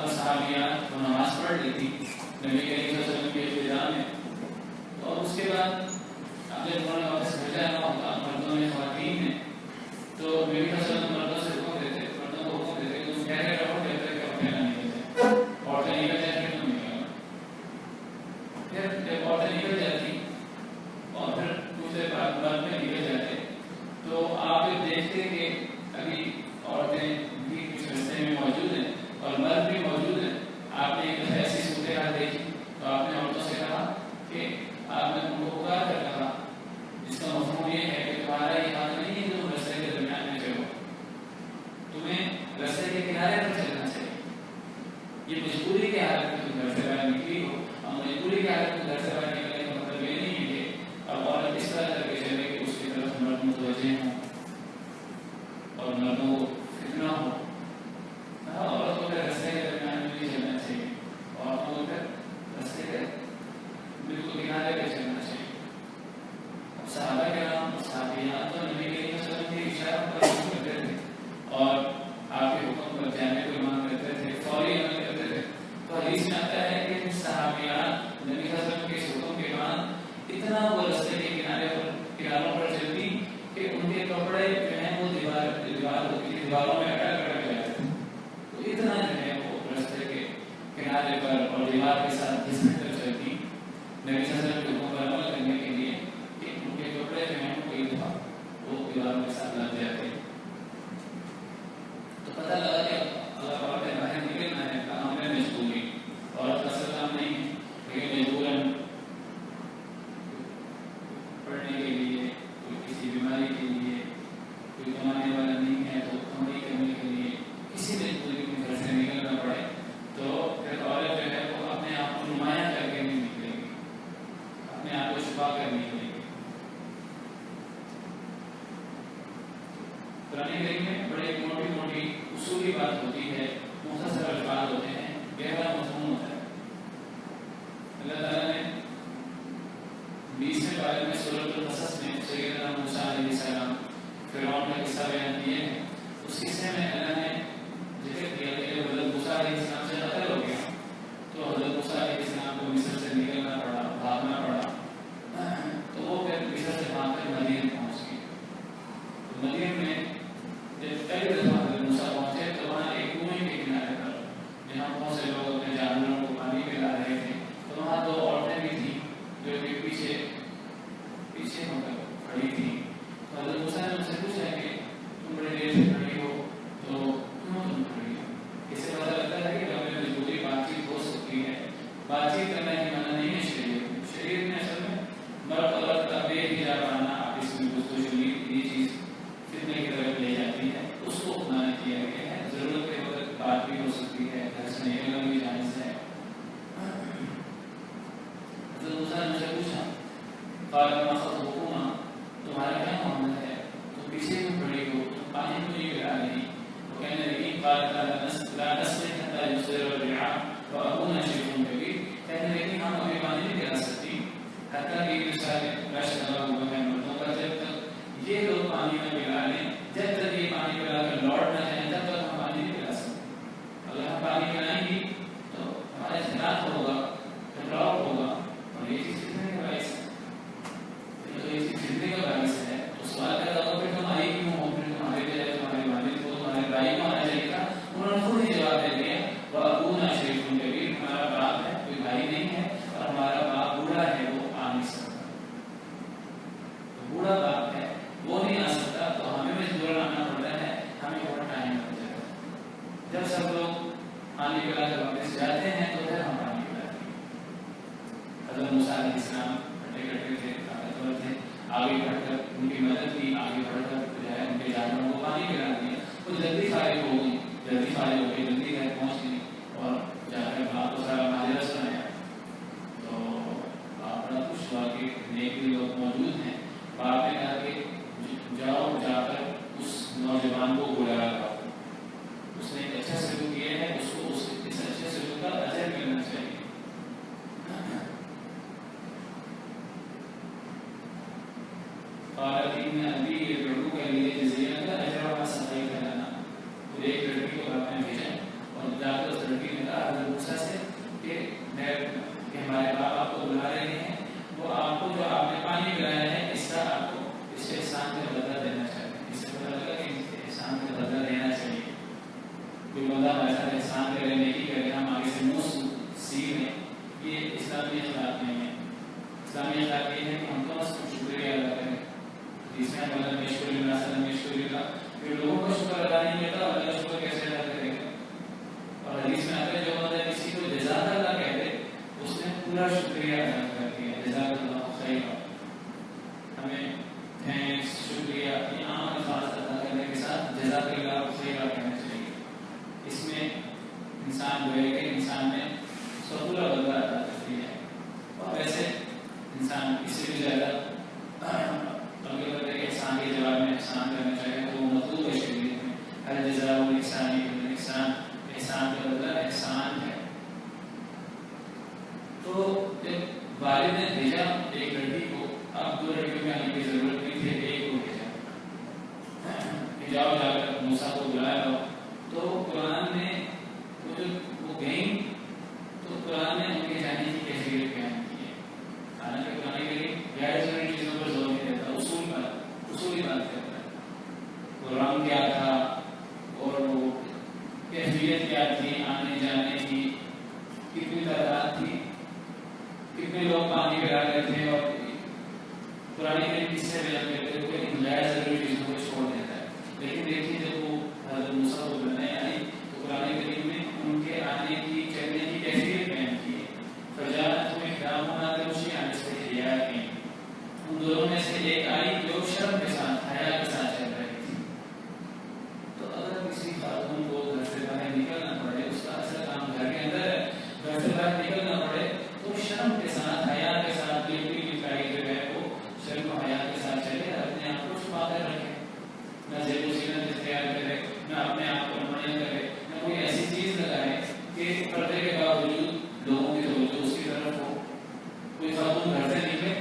[SPEAKER 2] صحابیات وہ نماز پڑھ لی تھی نبی کریم صلی اللہ علیہ وسلم کے ابتداء میں، اور اس کے بعد اب جب انہوں نے واپس بھیجا مردوں میں خواتین نے، تو نبی صلی اللہ علیہ وسلم مردوں سے حکم دیتے، مردوں کو حکم دیتے کہ تم کہہ رہے رہو کہتے کہ عورتیں نہ نکل جائیں، عورتیں نکل جائیں پھر تم نکلو، پھر جب عورتیں نکل جاتی اور پھر کچھ دیر بعد مرد میں نکل جاتے تو آپ دیکھتے کہ ابھی عورتیں بھی کچھ رستے میں موجود ہیں اور مرد بھی موجود ہیں، آپ نے ایک ایسی صورتحال دیکھی تو آپ نے عورتوں سے کہا کہ آپ نے ان کو پکار کر کہا، جس کا مفہوم یہ ہے کہ تمہارا یہ حال نہیں ہے کہ تم رستے کے درمیان میں چلو، تمہیں رستے کے کنارے پر چلنا چاہیے، یہ مجبوری کے حالت میں تم گھر سے باہر نکلی ہو، اور مجبوری کے حالت میں گھر سے باہر نکلنے کا مطلب یہ نہیں ہے کہ اب عورت اس طرح کر کے چلے کہ اس کی طرف مرد متوجہ ہوں اور مردوں کو فتنہ ہو، عورت کو پھر رستے کے درمیان میں نہیں چلنا چاہیے، عورتوں کو پھر رستے کے بالکل کنارے پہ چلنا چاہیے۔ اب صحابہ کرام اور صحابیات تو نبی کریم صلی اللہ علیہ وسلم کے اشاروں پر عمل کرتے تھے اور آپ کے حکم پر جانے کو ایمان کرتے تھے، فوری عمل کرتے تھے، تو حدیث میں آتا ہے کہ صحابیات نبی صلی اللہ علیہ وسلم کے اس حکم کے بعد اتنا وہ رستے کے کناروں پر چلتی کہ ان کے کپڑے جو ہیں وہ دیواروں میں اٹک جاتے تھے، تو اتنا جو ہے وہ رستے کے کنارے پر اور دیوار کے ساتھ گھسٹ کر چلتی نبی صلی اللہ علیہ وسلم کے حکم پر عمل کرنے کے لیے کہ ان کے کپڑے جو ہیں وہ ایک دفعہ وہ دیواروں کے ساتھ لگ جاتے، تو پتہ لگا کہ اللہ پاک نے باہر نکلنا ہے، کام میں مجبوری اور اصل کام نہیں ہے، لیکن مجبوراً پڑھنے کے لیے، کوئی کسی بیماری کے لیے، کوئی کمانے والا نہیں ہے تو کمائی کرنے کے لیے کسی مجبوری میں گھر سے نکلنا پڑے تو پھر عورت جو ہے وہ اپنے آپ کو نمایاں کر کے نہیں نکلے گی، اپنے آپ کو چھپا کر نکلے گی۔ قرآن کریم میں بڑی موٹی موٹی اصولی بات ہوتی ہے، مختصر الفاظ ہوتے ہیں، گہرا مفہوم ہوتا ہے۔ اللہ تعالیٰ نے 20ویں پارے میں سورۃ القصص میں سیدنا موسیٰ علیہ السلام فرعون کا قصہ بیان کیے ہیں، اس قصے میں اللہ نے ذکر کیا کہ جب حضرت موسیٰ علیہ السلام سے قتل ہو گیا تو حضرت موسیٰ علیہ السلام کو مصر سے نکلنا پڑا، بھاگنا پڑا، تو وہ پھر مصر سے بھاگ کر مدین پہنچ گئے، تو مدین میں جب پہلی دفعہ حضرت موسیٰ پہنچے تو وہاں ایک کنویں کے کنارے پر جہاں بہت سے لوگ اپنے جانوروں کو پانی پلا رہے تھے، تو وہاں 2 عورتیں بھی تھیں جو کہ پیچھے ہو کر کھڑی تھی، تو حضرت موسیٰ نے ان سے پوچھا کہ تم بڑے دیر سے کھڑی ہو تو کیوں تم کھڑی ہو؟ اس سے پتہ لگتا ہے کہ ہمیں مجبوری بات چیت ہو سکتی ہے، بات چیت کرنا ہی منع نہیں ہے شریعت میں اصل میں مرد عورت کا بے حجاب آنا، آپس میں گفتگو شنید، یہ چیز فتنے کی طرف لے جاتی ہے، اس کو منع کیا گیا ہے، ضرورت کے وقت بات بھی ہو سکتی ہے، گھر سے نکلنا بھی جائز ہے۔ حضرت موسیٰ نے مجھ سے پوچھا قال ما خطبكما، تمہارا کیا معاملہ ہے، تم پیچھے کیوں کھڑی ہو، تم پانی کیوں نہیں پلا رہی؟ وہ کہنے لگی قالت لا نسقي حتى يصدر الرعاء وابونا شيخ كبير، کہنے لگی ہم ابھی پانی نہیں پلا سکتی حتیٰ کہ یہ سارے رش لگا ہوا ہے مردوں کا، جب تک یہ لوگ پانی نہ پلا لیں، جب تک یہ پانی پلا کر لوٹ نہ جائیں تب تک ہم پانی نہیں پلا سکتے، اگر ہم پانی پلائیں گی تو ہمارا اختلاف ہوگا، ٹکراؤ ہوگا، اور یہ چیز فتنے کا باعث ہے، یہ چیز فتنے کا باعث ہے۔ تو سوال پیدا ہو پھر تم آئی کیوں ہو، پھر تمہارے بجائے تمہارے والد کو، تمہارے بھائی کو آنا چاہیے تھا، انہوں نے خود ہی جواب دے دیا وابونا شیخ کبیر، ہمارا باپ ہے، کوئی بھائی نہیں ہے، اور ہمارا باپ بوڑھا ہے، وہ آ نہیں سکتا، بوڑھا باپ ہے وہ نہیں آ سکتا، تو ہمیں مجبوراً آنا پڑتا ہے، ہمیں بہت ٹائم لگ جاتا ہے، جب سب لوگ پانی پلا کر واپس جاتے ہیں تو پھر ہم پانی پلاتے ہیں۔ حضرت موسیٰ علیہ السلام کھٹے کھٹے تھے، طاقتور تھے، آگے بڑھ کر ان کی مدد کی، آگے بڑھ کر جو ہے ان کے جانوروں کو پانی پلا دیا، وہ جلدی فارغ ہو گئی، ہمارے ساتھ احسان کرے نیکی کرے ہم آگے سے منہ سیکھیں، یہ اسلامی اخلاق نہیں ہے. اسلامی اخلاق یہ ہے کہ ہم کم از کم شکریہ ادا کریں. جس میں ہم اللہ شکر اللہ پھر لوگوں کو شکر ادا نہیں کرتا اور اللہ شکر کیسے ادا کرے گا. اور حدیث میں آتا ہے جو بندہ کسی کو جزاک اللہ کہتے اس نے پورا شکریہ ادا کر دیا. جزاک اللہ خیر. ہمیں تھینکس شکریہ یہ عام الفاظ ادا کرنے کے ساتھ جزاک اللہ خیر کہنا چاہیے. اس میں انسان جو ہے کہ انسان نے اس کا پورا بدلہ ادا کر دیا ہے. اور ویسے انسان اس سے بھی زیادہ اگر بندے کے احسان کے جواب میں احسان کرنا چاہے تو وہ مطلوب ہے شریعت میں. ہر جزا احسان احسان احسان کا بدلہ احسان ہے. تو جب والد نے بھیجا ایک لڑکی کو، اب 2 لڑکیوں میں آنے کی ضرورت نہیں تھی، ایک کو بھیجا کہ جاؤ جا کر موسیٰ کو بلا لاؤ. تو قرآن نے وہ گئیں تو قرآن نے ان کے جانے کی کیفیت بیان کی ہے. حالانکہ قرآن کریم غیر ضروری چیزوں پر زور نہیں دیتا، اصولی بات کرتا ہے. وہ رنگ کیا تھا اور وہ کیفیت کیا تھی، آنے جانے کی کتنی تعداد تھی، کتنے لوگ پانی پہ آ رہے تھے، اور قرآن کریم کس سے بیان کرتے ہوئے ان غیر ضروری چیزوں کو چھوڑ دیتا ہے. لیکن دیکھیے جب وہ حضرت موسیٰ کو بلانے آئی تو قرآن کریم نے ان کے آنے کی چلنے کی کیفیت بیان کی ہے. فجاءتهم إحداهما تمشي على استحياء. ان دونوں میں سے ایک آئی جو شرم کے ساتھ حیا کے ساتھ چل رہی تھی. تو اگر کسی خاتون کو گھر سے باہر نکلنا پڑے، اس کا اصل کام گھر کے اندر ہے، گھر سے باہر نکلنا پڑے تو شرم کے ساتھ حیا کے ساتھ بالکل نکائی جو ہے وہ شرم و حیا کے ساتھ چلے، اپنے آپ کو چھپا کر رکھے، نہ زیب و زینت اختیار کرے، نہ اپنے آپ کو نمایاں کرے، نہ کوئی ایسی چیز لگائے کہ پردے کے باوجود لوگوں کی توجہ اس کی طرف ہو. کوئی خاتون گھر سے نکلے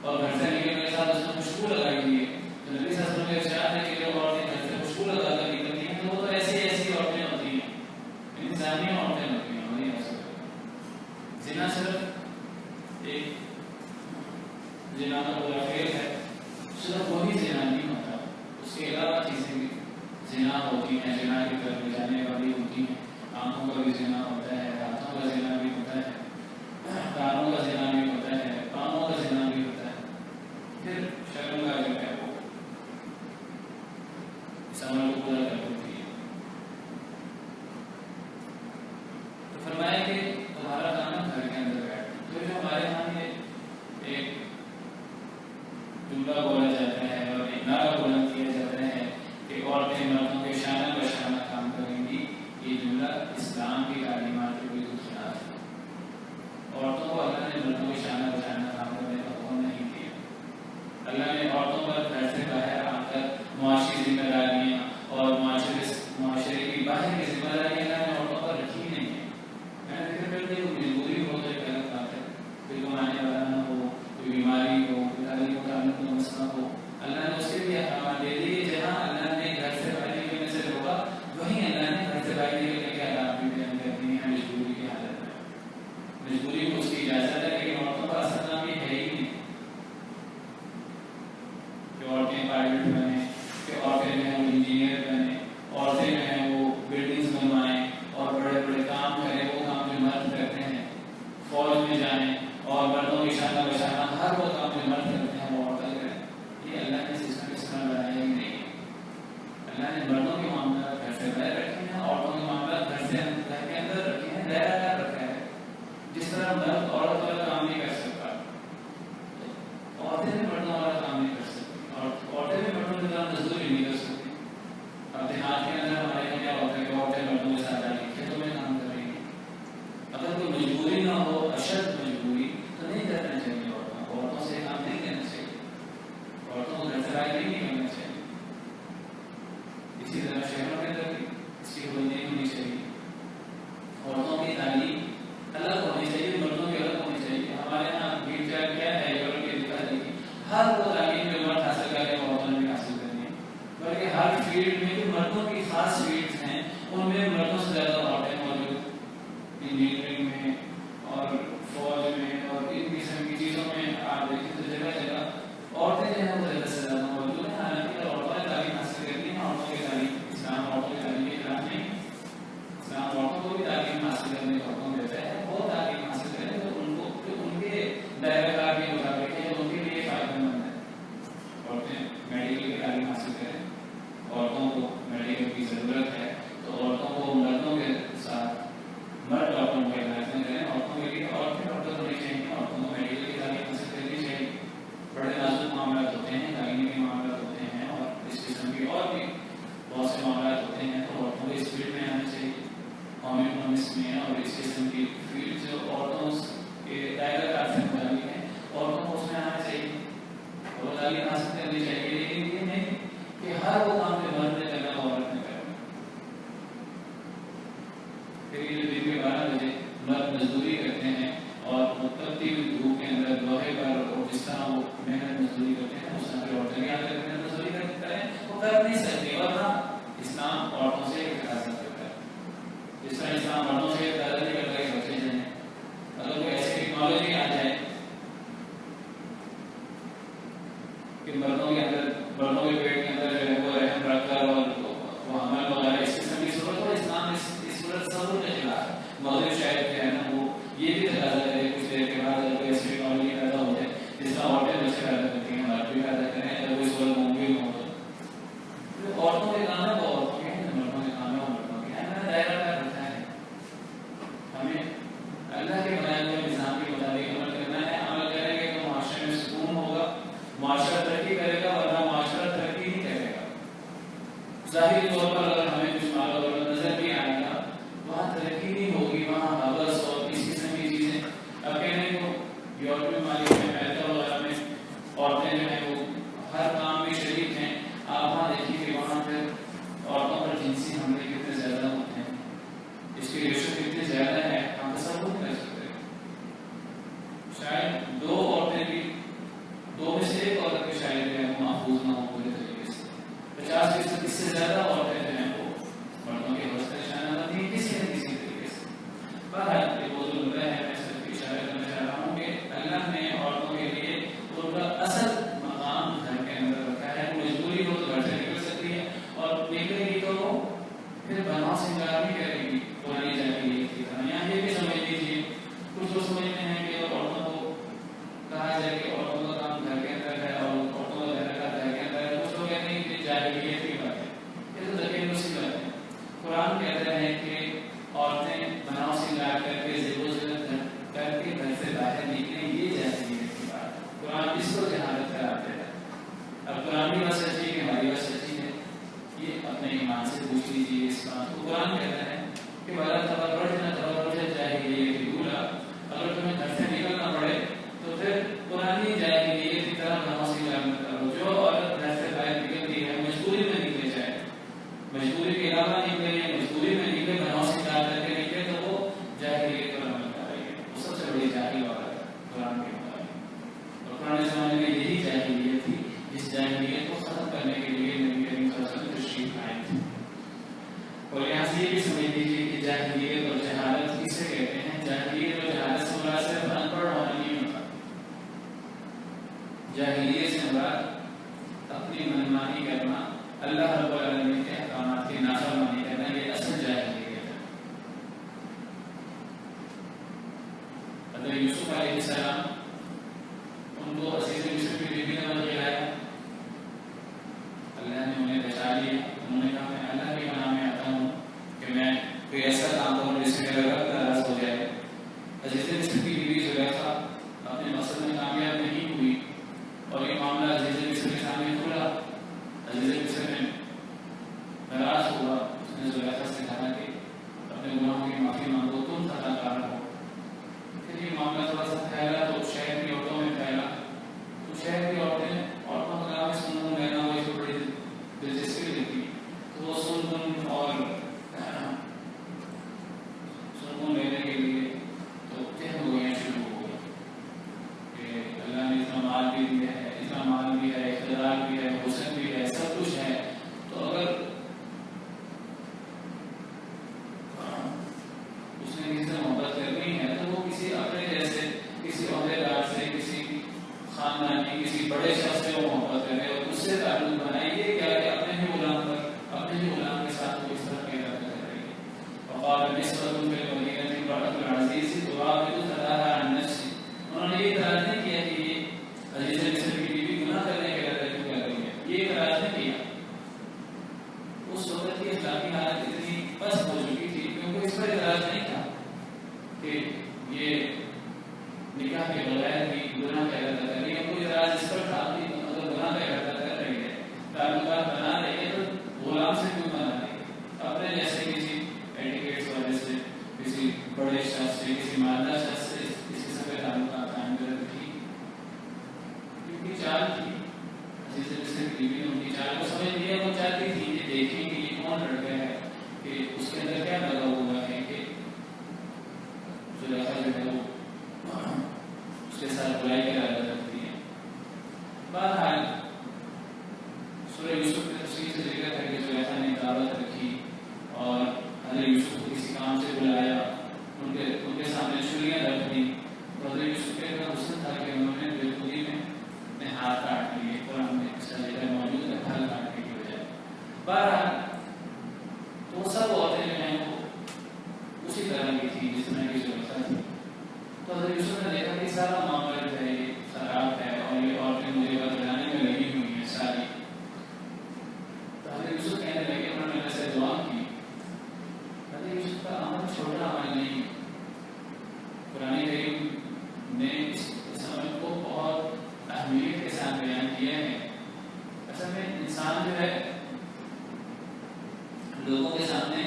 [SPEAKER 2] اور گھر سے نکلنے کے ساتھ اس نے خوشبو لگائی ہوئی ہے، تو نبی صلی اللہ علیہ وسلم کے ارشاد ہے کہ جو عورتیں گھر سے خوشبو لگا کر نکلتی ہیں تو وہ تو ایسی عورتیں ہوتی ہیں، انسانی عورتیں ہوتی ہیں. وہی زنا صرف ایک زنا کا پورا فعل ہے، صرف وہی زنا نہیں ہوتا، اس کے علاوہ چیزیں بھی زنا ہوتی ہیں، زنا کی طرف لے جانے والی ہوتی ہیں. آنکھوں کا بھی زنا ہوتا ہے، ہاتھوں کا زنا بھی ہوتا ہے، کانوں کا زنا بھی ہوتا ہے، پاؤں کا زنا بھی ہوتا ہے. پھر شرم کا جو ہے وہ اس عمل کو پورا کر ہوتی ہے. تو فرمایا کہ تمہارا کام گھر کے اندر بیٹھ. تو جو ہمارے یہاں یہ ایک جملہ بولا جاتا ہے اور ایک نعرہ بلند کیا جاتا ہے کہ عورتیں مردوں کے شانہ بشانہ کام کریں گی، یہ جملہ اسلام کی تعلیمات کے بالکل خلاف ہے. عورتوں کو اللہ نے مردوں کے شانہ بشانہ کام کرنے کا حکم نہیں دیا. اللہ نے عورتوں پر گھر سے باہر آ کر معاشی ذمہ داریاں اور معاشرے کی باہر کی ذمہ داریاں اللہ نے عورتوں پر رکھی نہیں ہے. میں نے ذکر کر دیا کہ مجبوری ہو تو ایک الگ بات ہے، کوئی کمانے والا نہ ہو، کوئی بیماری ہو، کوئی تعلیم و تعلق کا مسئلہ ہو، اللہ نے اس کے لیے احکامات دے دیے. جہاں اللہ نے گھر سے باہر نکلنے سے روکا وہیں اللہ نے گھر سے باہر نکلنے کے آداب بھی بیان کر دی ہیں. مجبوری کی حالت میں مجبوری کو اس کی اجازت ہے، لیکن عورتوں کا اصل نام یہ ہے ہی نہیں کہ عورتیں پائلٹ بنیں، کہ عورتیں جو ہیں وہ انجینئر بنیں، عورتیں جو ہیں وہ بلڈنگز بنوائیں اور بڑے بڑے کام کریں. وہ کام جو مرد کرتے ہیں، فوج میں جائیں اور مردوں کی شانہ بشانہ ہر وہ کام جو مرد کرتے ہیں وہ عورتیں کریں. یہ اللہ نے سسٹم اس طرح بنایا ہی نہیں ہے. اللہ نے مردوں کے معاملات گھر سے باہر رکھے ہیں، عورتوں کے معاملات گھر کے اندر رکھے ہیں، دائرہ دار رکھا ہے. جس طرح مرد عورت والا کام نہیں کر سکتا، عورتیں بھی مردوں والا کام نہیں کر سکتی، اور عورتیں بھی مردوں کی طرح مزدوری نہیں کر سکتی. اب دیہات کے اندر ہمارے یہاں کیا ہوتا ہے کہ عورتیں مردوں کے ساتھ آ کے کھیتوں میں کام کر رہی ہیں. اگر کوئی مجبوری نہ ہو، اشد مجبوری، تو نہیں کرنا چاہیے. عورتوں سے کام نہیں کرنا چاہیے، عورتوں کو گھر سے باہر نہیں نکلنا چاہیے. اسی طرح شہروں کے اندر بھی اس کی پابندی ہونی چاہیے. پھر یہ جو دن کے 12 بجے مرد مزدوری کرتے ہیں اور تپتی ہوئی دھوپ کے اندر لوہے پر اور جس طرح وہ محنت مزدوری کرتے ہیں اس طرح پھر عورتیں بھی آ کر محنت مزدوری کریں وہ کر نہیں سکتی. ورنہ اسلام عورتوں سے حفاظت کرتا ہے جس طرح اسلام مردوں سے حفاظت نہیں کرتا کہ بچے جائیں. اگر کوئی ایسی ٹیکنالوجی آ جائے کہ مردوں کے پیٹ کے اندر جو ہے وہ رحم رکھ کر اور وہ حمل وغیرہ اس قسم کی صورت ہو, اسلام اس صورت صبر کے خلاف ہے. مغرب شاید جو ہے نا وہ یہ بھی تقاضا کرے کچھ دیر کے بعد اگر کوئی ایسی ٹیکنالوجی پیدا ہو جائے جس طرح عورتیں بچے پیدا کرتی ہیں مرد بھی پیدا کریں, اگر کوئی صورت ممکن ہو تو عورتوں کے کام ہے وہ عورتوں کے ہیں, مردوں کے کام ہے وہ مردوں کے ہیں. ہمیں دائرہ کار رکھنا ہے, ہمیں اللہ کے بنائے ہوئے نظام کے مطابق عمل کرنا ہے. عمل کریں گے تو معاشرے میں سکون ہوگا, معاشرہ ترقی کرے گا, ورنہ معاشرہ ترقی نہیں کرے گا. ظاہری طور پر اگر ہمیں کچھ مال و دولت نظر بھی آئے گا وہاں ترقی نہیں ہوگی, وہاں حوث اور اس قسم کی چیزیں. اب کہنے کو یورپی ممالک میں امریکہ وغیرہ میں عورتیں جو ہیں وہ ہر کام میں شریک ہیں. آپ وہاں دیکھیے کہ وہاں پہ عورتوں پر جنسی حملے کتنے زیادہ ہوتے ہیں, اس کی ریشو کتنی زیادہ ہے, ہم تصور نہیں کر سکتے. شاید دو عورتیں بھی, دو میں سے ایک عورت کے شاید جو ہے وہ محفوظ نہ ہو پورے طریقے سے. 50% اس سے زیادہ عورتیں جو ہیں وہ مردوں کے حوصلے نشانہ بنتی ہیں کسی نہ کسی طریقے سے. بہرحال یہ موضوع مدعا ہے, میں صرف اشارہ کرنا چاہ رہا ہوں کہ اللہ نے عورتوں کے لیے ان کا اصل مقام گھر کے اندر رکھا ہے. مجبوری ہو تو گھر سے نکل سکتی ہے اور نکلے گی تو پھر بناؤ سنگار نہیں کرے گی پرانی جاہلیت کی طرح. یہاں یہ بھی سمجھ لیجیے, کچھ لوگ سمجھتے ہیں کہ عورتوں کو کہا جائے کہ عورتوں کا کام گھر کے اندر ہے اور عورتوں کا گھر کا گھر کے اندر ہے. کچھ لوگ کہتے ہیں کہ جاہلیت کی بات ہے, یہ تو ذکر مصیبت ہے. قرآن کہتا ہے کہ عورتیں بناؤ سنگار کر کے زیب و زینت کر کے گھر سے باہر نکلیں, یہ جاہلیت کی بات ہے. قرآن اس کو جہالت قرار دیتا ہے. اب قرآن کی بات سچی ہے کہ ہماری بات سچی ہے, یہ اپنے ایمان سے پوچھ لیجیے اس بات کو. قرآن کہتا ہے کہ وَلَا تَبَرَّجْنَ تَبَرُّجَ الْجَاهِلِيَّةِ الْأُولَىٰ, اگر تمہیں گھر سے نکلنا پڑے تو پھر پرانی جاہلیت کی طرح بناؤ سنگار مت کرو. جو عورت گھر سے باہر نکلتی ہے مجبوری میں نکلے جائے, مجبوری کے علاوہ نکلے یا مجبوری میں نکلے بناؤ سنگار کر کے نکلے تو وہ جاہلیت پر عمل کر رہی ہے. وہ سب سے بڑی جاہل عورت ہے قرآن کے مطابق. اور پرانے زمانے میں یہی جاہلیت تھی جس جاہلیت کو ختم کرنے کے لیے نبی کریم صلی اللہ علیہ وسلم تشریف لائے تھے. اور یہاں سے یہ بھی سمجھ لیجیے کہ جاہلیت اور جہالت کسے کہتے ہیں. جاہلیت اور جہالت سے مراد صرف ان پڑھ ہونا نہیں ہوتا. جاہلیت سے مراد اپنی منمانی کرنا, اللہ رب العالمین کے احکامات کی نافرمانی کرنا, یہ اصل جاہلیت ہے. حضرت یوسف علیہ السلام ان کو عزیز مصر کی بیوی نے مل گیا, اللہ نے انہیں بچا لیا. انہوں نے کہا میں اللہ کے بنا میں آتا ہوں کہ میں کوئی ایسا کام کروں جس سے میرا رب ناراض ہو جائے. عزیز مصر کی بیوی زلیخا اپنے مقصد میں کامیاب نہیں ہوئی اور یہ معاملہ عزیز مصر کے سامنے کھلا. عزیز مصر نے ناراض ہوا, اس نے زلیخا سے کہا کہ اپنے گناہوں کی معافی مانگو, تم خطا کار ہو. پھر یہ معاملہ تھوڑا سا پھیلا تو شہر کی عورتوں میں پھیلا, تو شہر کی عورتوں کا کام سنوں لینا وہ اس کو بڑی دلچسپی دیتی. تو وہ سن اور سنوں لینے کے لیے تو چہر ہو گئے, شروع ہو گئی کہ اللہ نے اتنا مال بھی دیا ہے, اتنا مال بھی ہے, اقتدار بھی ہے, حسن بھی ہے, سب کچھ ہے, تو اگر اس نے کسی سے محبت کرنی ہے تو وہ کسی اپنے جیسے کسی عہدے دار سے, کسی خاندانی, کسی بڑے شخص سے وہ محبت کرے اور اس سے تعلق بنائے. یہ کیا کہ اپنے ہی غلام پر, اپنے ہی غلام کے ساتھ وہ اس طرح کی ارادہ کر رہی ہے. وقال نسوة في المدينة امرأة العزيز تراود فتاها عن نفسه. انہوں نے یہ اعتراض نہیں کیا کہ یہ عزیز مصر کی بیوی گناہ کرنے کے ارادے کیوں کر رہی ہے, یہ اعتراض نہیں کیا. اس وقت کی اخلاقی حالت اتنی پست ہو چکی تھی کیونکہ اس پر اعتراض نہیں تھا کہ یہ نکاح کے بغیر بھی گناہ کا ارادہ کر رہی ہے. کوئی اعتراض اس پر تھا کہ اگر گناہ کا ارادہ کر رہی ہے, تعلقات بنا رہی ہے, تو غلام سے کیوں بنا رہی ہے. اپنے جیسے کسی ایٹیکیٹس والے سے, کسی بڑے شخص سے, کسی مالدار شخص سے اس قسم کے تعلقات قائم کر رکھی. کیونکہ چال تھی عزیز مصر کی بیوی نے ان کی چال کو سمجھ لیا. وہ چاہتی تھی کہ دیکھیں کہ یہ کون لڑکا ہے, کہ اس کے اندر کیا لگا ہوا ہے, کہ اسی طرح کی تھی جس طرح کی زلیخا تھی. تو حضرت یوسف نے دیکھا کہ سارا معاملہ جو ہے یہ خراب ہے اور یہ عورتیں مجھے بتلانے میں لگی ہوئی ہیں ساری. تو حضرت یوسف کہنے لگے, انہوں نے ایسے دعا کی. حضرت یوسف کا عمل چھوٹا عمل نہیں. قرآن کریم نے اس عمل کو بہت اہمیت کے ساتھ بیان کیا ہے. اصل میں انسان جو ہے لوگوں کے سامنے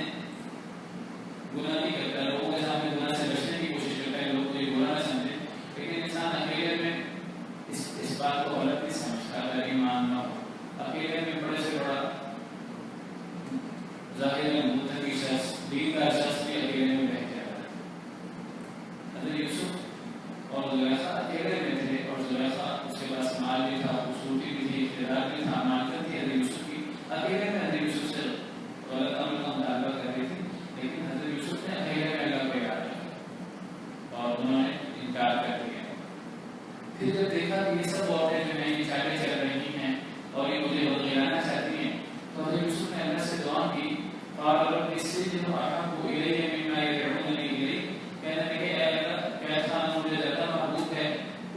[SPEAKER 2] گناہ نہیں کرتا, لوگوں کے سامنے گناہ سے بچنے کی کوشش کرتا ہے, لوگ کوئی برا نہ سمجھیں, لیکن انسان اکیلے میں اس بات کو غلط نہیں سمجھتا. اگر ایمان نہ ہو اکیلے میں بڑے سے بڑا ظاہر میں متقی شخص, دیندار شخص بھی اکیلے میں رہ جاتا ہے. حضرت یوسف اور زلیخا اکیلے میں تھے, اور زلیخا اس کے پاس مال بھی تھا, خوبصورتی بھی تھی, اقتدار بھی تھا, مالکت تھی حضرت یوسف کی. اکیلے میں حضرت یوسف سے غلط عمل کا مطالبہ کر رہی تھی, لیکن حضرت یوسف نے اکیلے میں اللہ کو یاد رکھا اور انہوں نے انکار کر دیا. پھر جب دیکھا کہ یہ سب عورتیں جو ہیں یہ چالیں چل رہی ہیں اور یہ مجھے بدگلانا چاہتی ہیں, تو حضرت یوسف نے اللہ سے دعا کی. اور رب السجن احب الیہ مما یدعوننی الیہ, کہنے لگے اے اللہ قید خانہ مجھے زیادہ محبوب ہے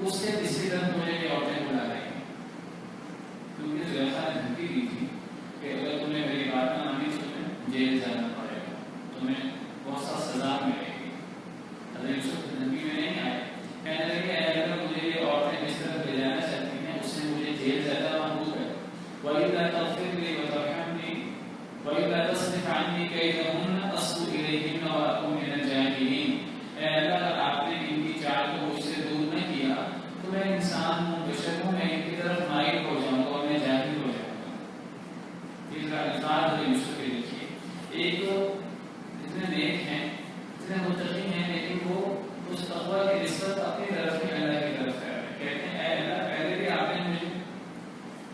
[SPEAKER 2] اس سے اسی طرح مجھے یہ عورتیں بلا رہی ہیں. کیونکہ زلیخا نے دھمکی دی تھی کہ اگر تم نے میری بات نہ مانی تو تمہیں جیل جانا پڑے گا, تمہیں بہت سا سزا ملے گی. حضرت یوسف دھمکی میں نہیں آئے, کہنے لگے اے اللہ مجھے یہ عورتیں جس طرح لے جانا چاہتی ہیں اس سے مجھے جیل زیادہ محبوب ہے. وَإِذَا تَغْفِرْ لِي وَتَرْحَمْنِي وَإِذَا تَصْرِفْ عَنِّي كَيْدَهُنَّ أَصْبُ إِلَيْهِنَّ وَأَكُن مِّنَ الْجَاهِلِينَ. اے اللہ اگر آپ نے ان کی چال کو مجھ سے دور نہ کیا تو میں انسان ہوں, بشر ہوں, میں ان کی طرف مائل ہو جاؤں گا اور میں جاہل ہو جاؤں گا. یہ الفاظ حضرت یوسف کے لکھیے. ایک اتنے نیک ہیں, اتنے متقی ہیں, لیکن وہ اس تقویٰ کی نسبت اپنی طرف کی اللہ کی طرف کر رہے ہیں. کہتے ہیں اے اللہ پہلے بھی آپ نے مجھے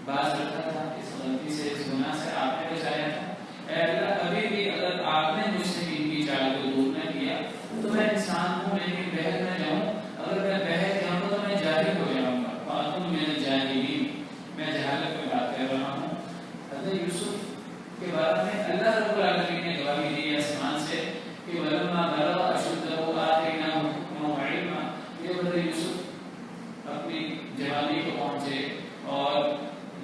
[SPEAKER 2] باز رکھا تھا, اس غلطی سے اس گناہ سے آپ نے بچایا تھا. اے اللہ ابھی بھی اگر آپ نے مجھ سے ان کی چال کو دور نہ کیا تو میں انسان ہوں لیکن بہر نہ جاؤں. اگر میں بہر جاؤں تو میں جاہل ہو جاؤں گا. فَأَكُن مِّنَ الْجَاهِلِينَ, میں جہالت میں بات کر رہا ہوں. حضرت یوسف کے بارے میں اللہ رب العالمین نے گواہی دی آسمان سے کہ وَلَمَّا بَلَغَ أَشُدَّهُ آتَيْنَاهُ حُكْمًا وَعِلْمًا. یہ حضرت یوسف اپنی جوانی کو پہنچے اور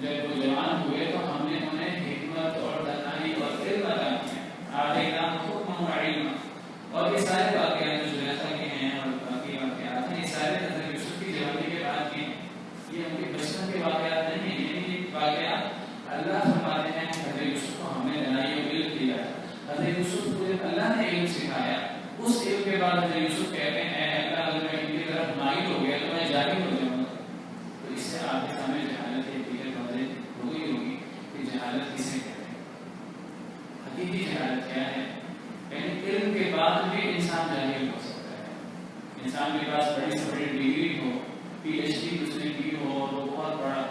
[SPEAKER 2] جب وہ جوان ہوئے تو ہم نے انہیں حکمت اور دانائی اور علم عطا کیا. آتَيْنَاهُ حُكْمًا وَعِلْمًا. اور یہ سارے واقعات جو زلیخا کے ہیں اور باقی واقعات ہیں, یہ سارے حضرت یوسف کی جوانی کے بعد کے ہیں. یہ ان کے بچپن کے واقعات نہیں ہیں. یعنی یہ واقعات اللہ فرماتے ہیں حضرت یوسف کو ہم نے دانائی اور علم دیا. حضرت یوسف کو جب اللہ نے علم سکھایا, اس علم کے بعد حضرت یوسف کہتے ہیں اے اللہ اگر میں ان کی طرف مائل ہو گیا تو میں جاہل ہو جاؤں گا. تو اس سے آپ کے سامنے جہالت کی حقیقت واضح ہو گئی ہوگی کہ جہالت کسے کہتے ہیں, حقیقی جہالت کیا ہے. یعنی علم کے بعد بھی انسان جاہل ہو سکتا ہے. انسان کے پاس بڑی سے بڑی ڈگری ہو, پی ایچ ڈی اس نے کی ہو, اور وہ بہت بڑا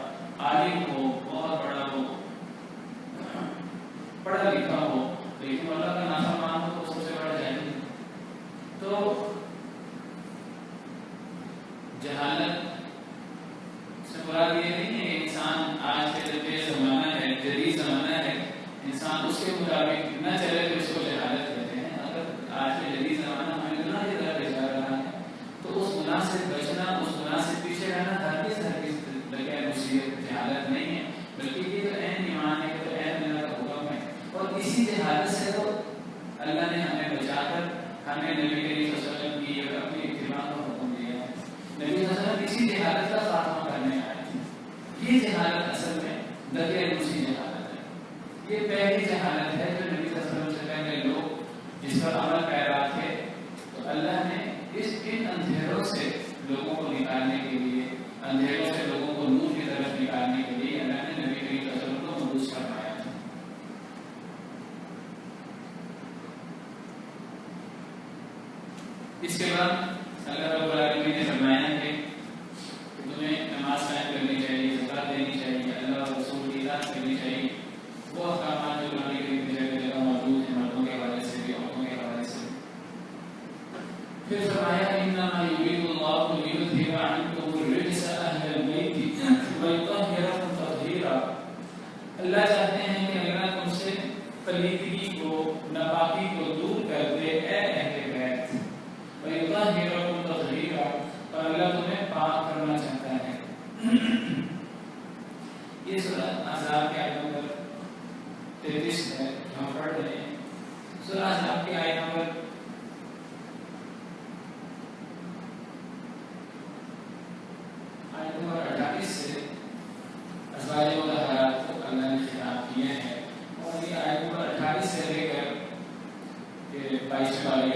[SPEAKER 2] عالم ہو, بہت بڑا وہ پڑھا لکھا ہو, لیکن اللہ کا نافرمان ہو تو سب سے بڑا جاہل ہے. تو جہالت سے مراد یہ نہیں ہے انسان آج کے جب یہ زمانہ ہے, جدید زمانہ ہے, انسان اس کے مطابق نہ چلے تو اس کو جہالت کہتے ہیں. اگر آج کے جدید زمانہ ہمیں گناہ کی طرف لے جا رہا ہے تو اس گناہ سے بچنا, اس گناہ سے پیچھے رہنا ہرگز لگے مصیبت جہالت نہیں ہے, بلکہ یہ تو عین ایمان ہے, تو عین اللہ کا حکم ہے. اور اسی جہالت سے تو اللہ نے ہمیں بچا کر ہمیں نبی کریم صلی اللہ علیہ وسلم کی اپنی اتباع کا حکم دیا ہے. نبی صلی اللہ علیہ وسلم اسی جہالت کا خاتمہ کرنے آئے تھے. یہ جہالت اصل میں دریا دوسری جہالت ہے. یہ پہلی جہالت ہے جو نبی صلی اللہ علیہ وسلم سے پہلے لوگ جس پر عمل پیرا تھے, تو اللہ نے ان اندھیروں سے لوگوں کو نکالنے کے لیے, اندھیروں سے لوگوں کو نور کی طرف نکالنے کے لیے اللہ نے نبی کریم صلی اللہ علیہ وسلم کو مبعوث فرمایا تھا. اس کے بعد اللہ رب العالمین نے فرمایا کہ تمہیں نماز قائم کرنی چاہیے, زکات دینی چاہیے, اللہ اور رسول کی اطاعت کرنی چاہیے. وہ احکامات جو قرآن کریم میں جگہ جگہ موجود ہیں, مردوں کے حوالے سے بھی, عورتوں کے حوالے سے. پھر فرمایا انما یرید اللہ لیذھب عنکم الرجس اہل البیت ویطہرکم تطہیرا. اللہ چاہتے ہیں کہ اللہ تم سے پلیدگی کو, ناپاکی کو دور کر دے اے اہل بیت.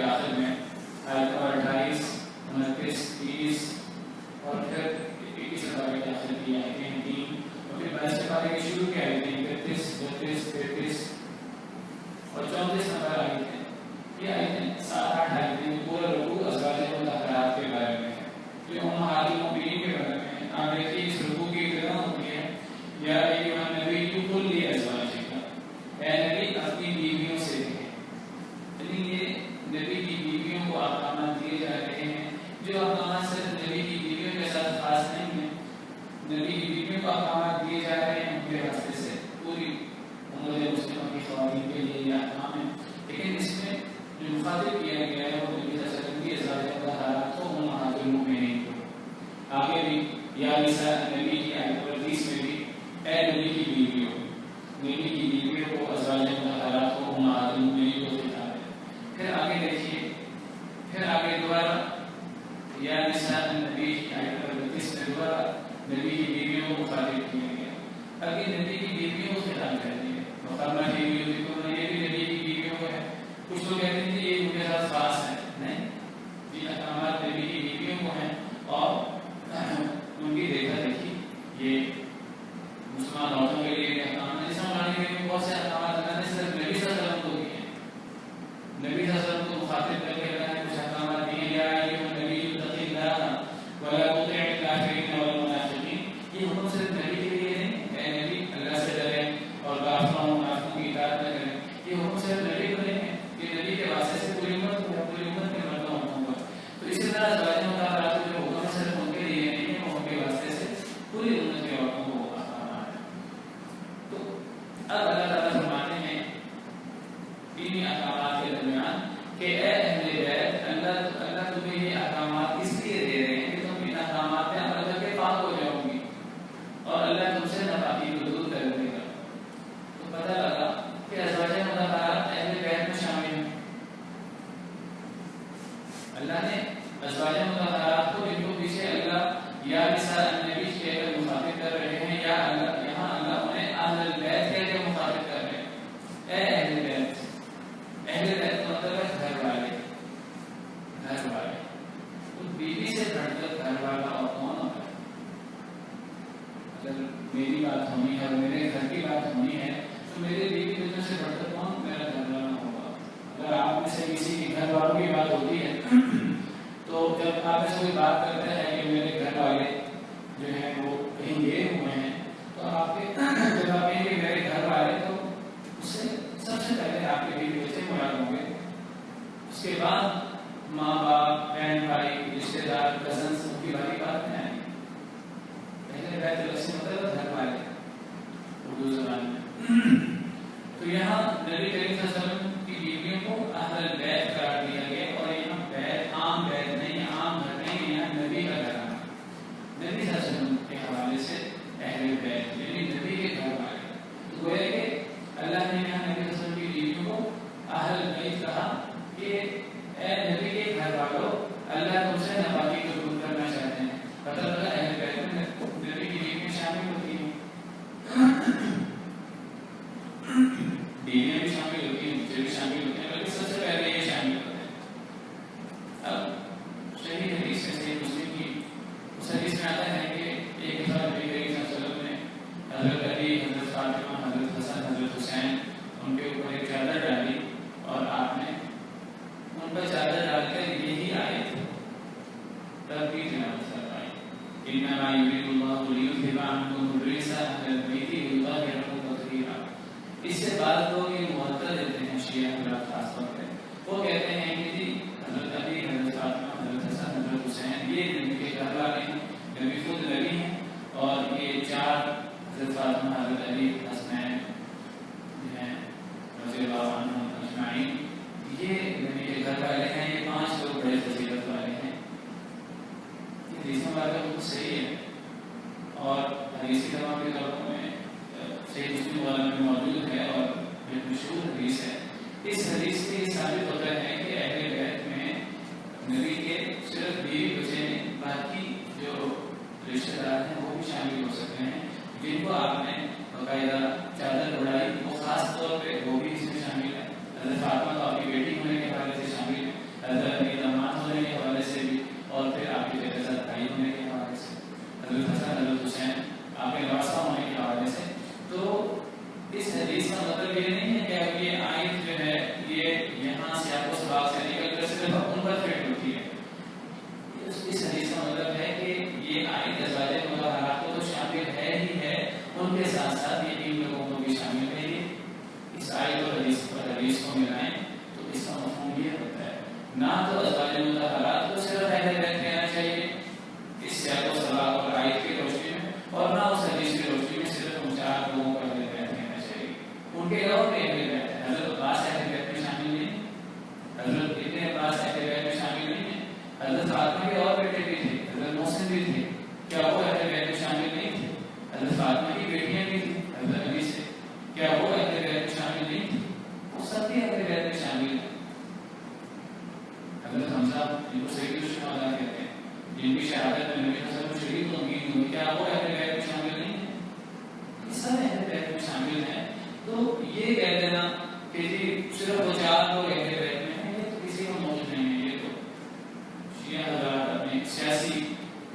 [SPEAKER 2] آخر میں آیت نمبر 28, 29, 30 اور پھر 21 پارے کے آخر کی آیتیں ہیں 3, اور پھر 22 پارے کے شروع کی آیتیں 31, 32, 33 اور 34 نمبر آیتیں. یہ آیتیں 7-8 آیتیں پورا رکوع ازواج مطہرات کے بارے میں ہے, جو امہات المؤمنین کے بارے میں ہے. آپ دیکھیے اس رکوع کی ابتدا ہوتی ہے یا ایھا النبی قل لازواجک, اے نبی اپنی بیویوں سے کہے. یعنی یہ نبی کی بیویوں کو احکامات دیے جا رہے ہیں, جو احکامات صرف نبی کی بیویوں کے ساتھ خاص نہیں ہیں. نبی کی بیویوں کو احکامات دیے جا رہے ہیں ان کے راستے سے پوری امت مسلمہ کی خواتین کے لیے یہ احکام ہے. لیکن اس میں جو مخاطب کیا گیا ہے وہ نبی صلی اللہ علیہ وسلم کی ازواج مطہرات کو, امہات المؤمنین کو. آگے بھی یا نساء نبی کی آیت نمبر 30 میں بھی اے نبی کی بیویوں, نبی کی بیویوں کو ازواج مطہرات کو, امہات المؤمنین کو خطاب ہے. پھر آگے دیکھیے, پھر آگے دوبارہ یا نساء نبی کی آیت نمبر 32 میں دوبارہ نبی کی بیویوں کو مخاطب کیا گیا. ابھی نبی کی بیویوں کو خطاب کر دیا. مقامہ بیویوں کو, یہ بھی نبی کی بیویوں کو ہے. کچھ لوگ کہتے ہیں کہ یہ ان کے ساتھ خاص ہے. نہیں, یہ احکامات نبی کی بیویوں کو ہیں اور ان کی دیکھا دیکھی یہ مسلمان عورتوں کے لیے احکام ہے. اسلام لانے کے لیے بہت سے احکامات اللہ نے صرف نبی صلی اللہ علیہ وسلم کو دیے ہیں. نبی صلی اللہ علیہ وسلم کو مخاطب کر کے اللہ نے کچھ احکامات دیے. یا ایھا النبی اتق اللہ ولا تطع الکافرین والمنافقین. یہ حکم صرف نبی کے لیے نہیں, اے نبی اللہ سے ڈریں اور کافروں اور منافقوں کی اطاعت نہ کریں. یہ حکم صرف نبی کو نہیں ہے, یہ نبی کے واسطے سے پوری امت کو, پوری امت کے مردوں عورتوں کو. تو اسی طرح ازواج مطہرات جو حکم صرف ان کے لیے نہیں ہے, وہ ان کے واسطے سے پوری امت کے عورتوں کو احکامات ہے. تو اب اللہ تعالیٰ فرماتے ہیں انہی احکامات کے درمیان کہ اے اہل بیت, اللہ تمہیں یہ احکامات اس لیے دے رہے ہیں کہ تم ان احکامات میں عمل کر کے پاک ہو جاؤ گی اور اللہ تم سے ناپاکی کو دور کر دے گا. تو پتہ لگا کہ ازواج مطہرات اہل بیت میں شامل ہیں. اللہ نے ازواج مطہرات کو, جن کو پیچھے اللہ یا نساء النبی کہہ کر مخاطب کر رہے ہیں, یا اللہ یہاں اللہ انہیں اہل البیت کہہ کے مخاطب کر رہے ہیں. اے اہل بیت, اہل بیت کا مطلب ہے گھر والے. گھر والے, تو بیوی سے بڑھ کر گھر والا اور کون ہوتا ہے؟ اگر میری بات ہونی ہے اور میرے گھر کی بات ہونی ہے تو میرے بیوی بچوں سے بڑھ کر کون میرا گھر والا ہوگا؟ اگر آپ میں سے کسی کے گھر والوں کی بات ہوتی ہے تو جب آپ سے کوئی بات کرتے ہیں کہ میرے گھر والے جو ہیں وہ کہیں گئے ہوئے ہیں, تو آپ کے جب آپ کہیں کہ میرے گھر والے, تو اس سے سب سے پہلے آپ کے بیوی بچے مراد ہوں گے. اس کے بعد ماں باپ, بہن بھائی, رشتے دار, کزنس, ان کی باری بات میں آئیں گے. پہلے بیت لفظ سے مطلب گھر والے اردو زبان میں. تو یہاں نبی کریم صلی اللہ علیہ وسلم کی بیویوں کو اہل البیت قرار دیا گیا, اور یہاں بیت عام بیت نہیں, عام گھر نہیں, یہاں نبی کا گھر ہے. نبی صلی اللہ علیہ وسلم کے حوالے سے اہل بیت یعنی نبی کے گھر والے. تو گویا کہ اللہ نے یہاں نبی صلی اللہ علیہ وسلم کی بیویوں کو اہل البیت کہا کہ اے نبی کے گھر والوں, اللہ تم سے ناپاکی کو دور کرنا چاہتے ہیں. پتہ لگا اہل بیت میں نبی کی بیویاں شامل ہوتی ہیں, بیویاں بھی شامل ہوتی ہیں, بچے بھی شامل ہوتے ہیں, بلکہ سب سے پہلے یہ شامل ہوتے ہیں. اب صحیح حدیث میں, صحیح مسلم کی اس حدیث میں آتا ہے کہ ایک دفعہ نبی کریم صلی اللہ علیہ وسلم نے حضرت علی, حضرت فاطمہ, حضرت حسن, حضرت حسین, ان کے اوپر ایک چادر ڈالی اور آپ نے ان پر چادر ڈال کر یہی آیت تب بھی تلاوت فرمائی, انما یرید اللہ لیذھب عنکم الرجس اہل البیت ویطہرکم تطہیرا. اس سے بعض لوگ یہ معطل دیتے ہیں, شیعہ حضرات خاص طور پہ, وہ کہتے ہیں کہ جی حضرت علی, حضرت فاطمہ, حضرت حسن, حضرت حسین یہ نبی کے گھر والے ہیں, نبی خود نبی ہیں, اور یہ چار حضرت فاطمہ, حضرت علی, حسنین جو ہیں رضی اللہ عنہم اجمعین, یہ نبی کے گھر والے ہیں. یہ 5 لوگ بڑے فضیلت والے ہیں. یہ حدیث مبارکہ بالکل صحیح ہے, اور حدیث کی تمام کتابوں میں صحیح مسلم والا میں موجود ہے اور مشہور حدیث ہے. اس حدیث سے یہ ثابت ہوتا ہے کہ اہل بیت میں نبی کے صرف بیوی بچے نہیں, باقی جو رشتے دار ہیں وہ بھی شامل ہو سکتے ہیں, جن کو آپ نے باقاعدہ چادر اڑائی, وہ خاص طور پہ وہ بھی اس میں شامل ہے. حضرت فاطمہ تو آپ کی بیٹی ہونے کے حوالے سے شامل ہے, آیت اور حدیث کو ملائیں تو اس کا مفہوم یہ ہوتا ہے نہ تو ازواج مطہرات کو صرف اہل بیت کہنا چاہیے اس سیاق و سباق اور آیت کی روشنی میں، اور نہ اس حدیث کی روشنی میں صرف ان 4 لوگوں کو اہل بیت کہنا چاہیے. ان کے علاوہ بھی اہل بیت ہے. حضرت عباس اہل بیت میں شامل نہیں، حضرت ابن عباس اہل بیت میں شامل نہیں ہے. حضرت فاطمہ کے اور بیٹے بھی تھے، حضرت محسن بھی تھے، کیا وہ اہل بیت میں شامل نہیں تھے؟ حضرت فاطمہ کی بیٹیاں بھی تھیں حضرت علی سے، کیا وہ اہل بیت میں شامل نہیں تھے؟ وہ سب بھی اہل بیت میں شامل ہیں. حضرت حمزہ جن کو سید الشہداء کہتے ہیں، جن کی شہادت میں نبی صلی اللہ علیہ وسلم شریک ہوئی، کیا وہ اہل بیت میں شامل نہیں ہیں؟ یہ سب اہل بیت میں شامل ہیں. تو یہ کہہ دینا کہ جی صرف وہ 4 لوگ اہل بیت میں ہیں، یہ تو کسی کو موجود نہیں ہے. یہ تو شیعہ حضرات اپنے سیاسی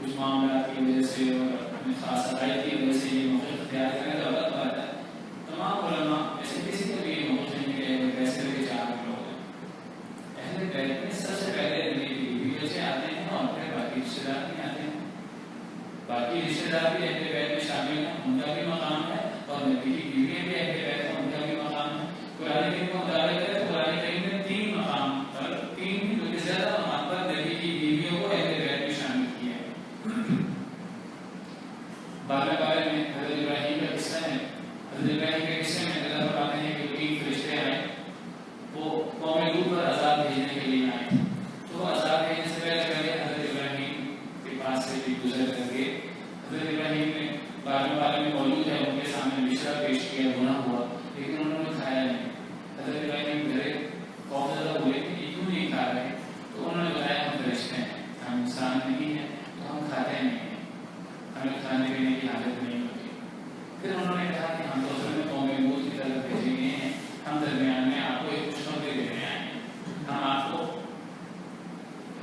[SPEAKER 2] کچھ معاملات کی وجہ سے اور اپنے خاص عقائد کی وجہ سے یہ موقف اختیار کرنے کا غلط بات ہے. تمام علماء ایسے کسی کو بھی یہ موقف نہیں کہ اہل بیت صرف 4 لوگ ہیں. اہل بیت میں سب سے پہلے نبی کی بیوی بچے آتے ہیں اور پھر باقی رشتے دار بھی آتے ہیں. باقی رشتے دار بھی اہل بیت میں شامل ہیں، ان کا بھی مقام ہے، اور نبی کی بیویاں بھی اہل بیت ہیں، ان کا بھی مقام ہے. قرآن کریم کو مطابق ہے، قرآن کریم نے 3 مقام پر 3 بلکہ زیادہ مقام پر نبی کی بیویوں کو اہل بیت میں شامل کیا ہے. بارہ میں حضرت ابراہیم کا قصہ ہے. حضرت ابراہیم کے قصے میں اللہ فرماتے ہیں کہ 3 فرشتے آئے، وہ قوم لوط پر عذاب بھیجنے کے لیے آئے. تو عذاب بھیجنے سے پہلے حضرت ابراہیم کے پاس سے بھی گزر کر کے حضرت ابراہیم نے بارے میں موجود ہے، ان کے سامنے بشرا پیش کیا، گناہ ہوا، لیکن انہوں نے کھایا نہیں. حضرت ابراہیم گھر قوم زدہ ہوئے کہ یہ کیوں نہیں کھا رہے؟ تو انہوں نے بتایا ہم فرشتے ہیں، ہم انسان نہیں ہیں، تو ہم کھاتے نہیں ہیں، ہمیں کھانے پینے کی عادت نہیں ہوتی. پھر انہوں نے کہا کہ ہم تو اصل میں قوم لوط کی طرف بھیجے گئے ہیں، ہم درمیان میں آپ کو ایک خوشخبری دینے آئے ہیں. ہم آپ کو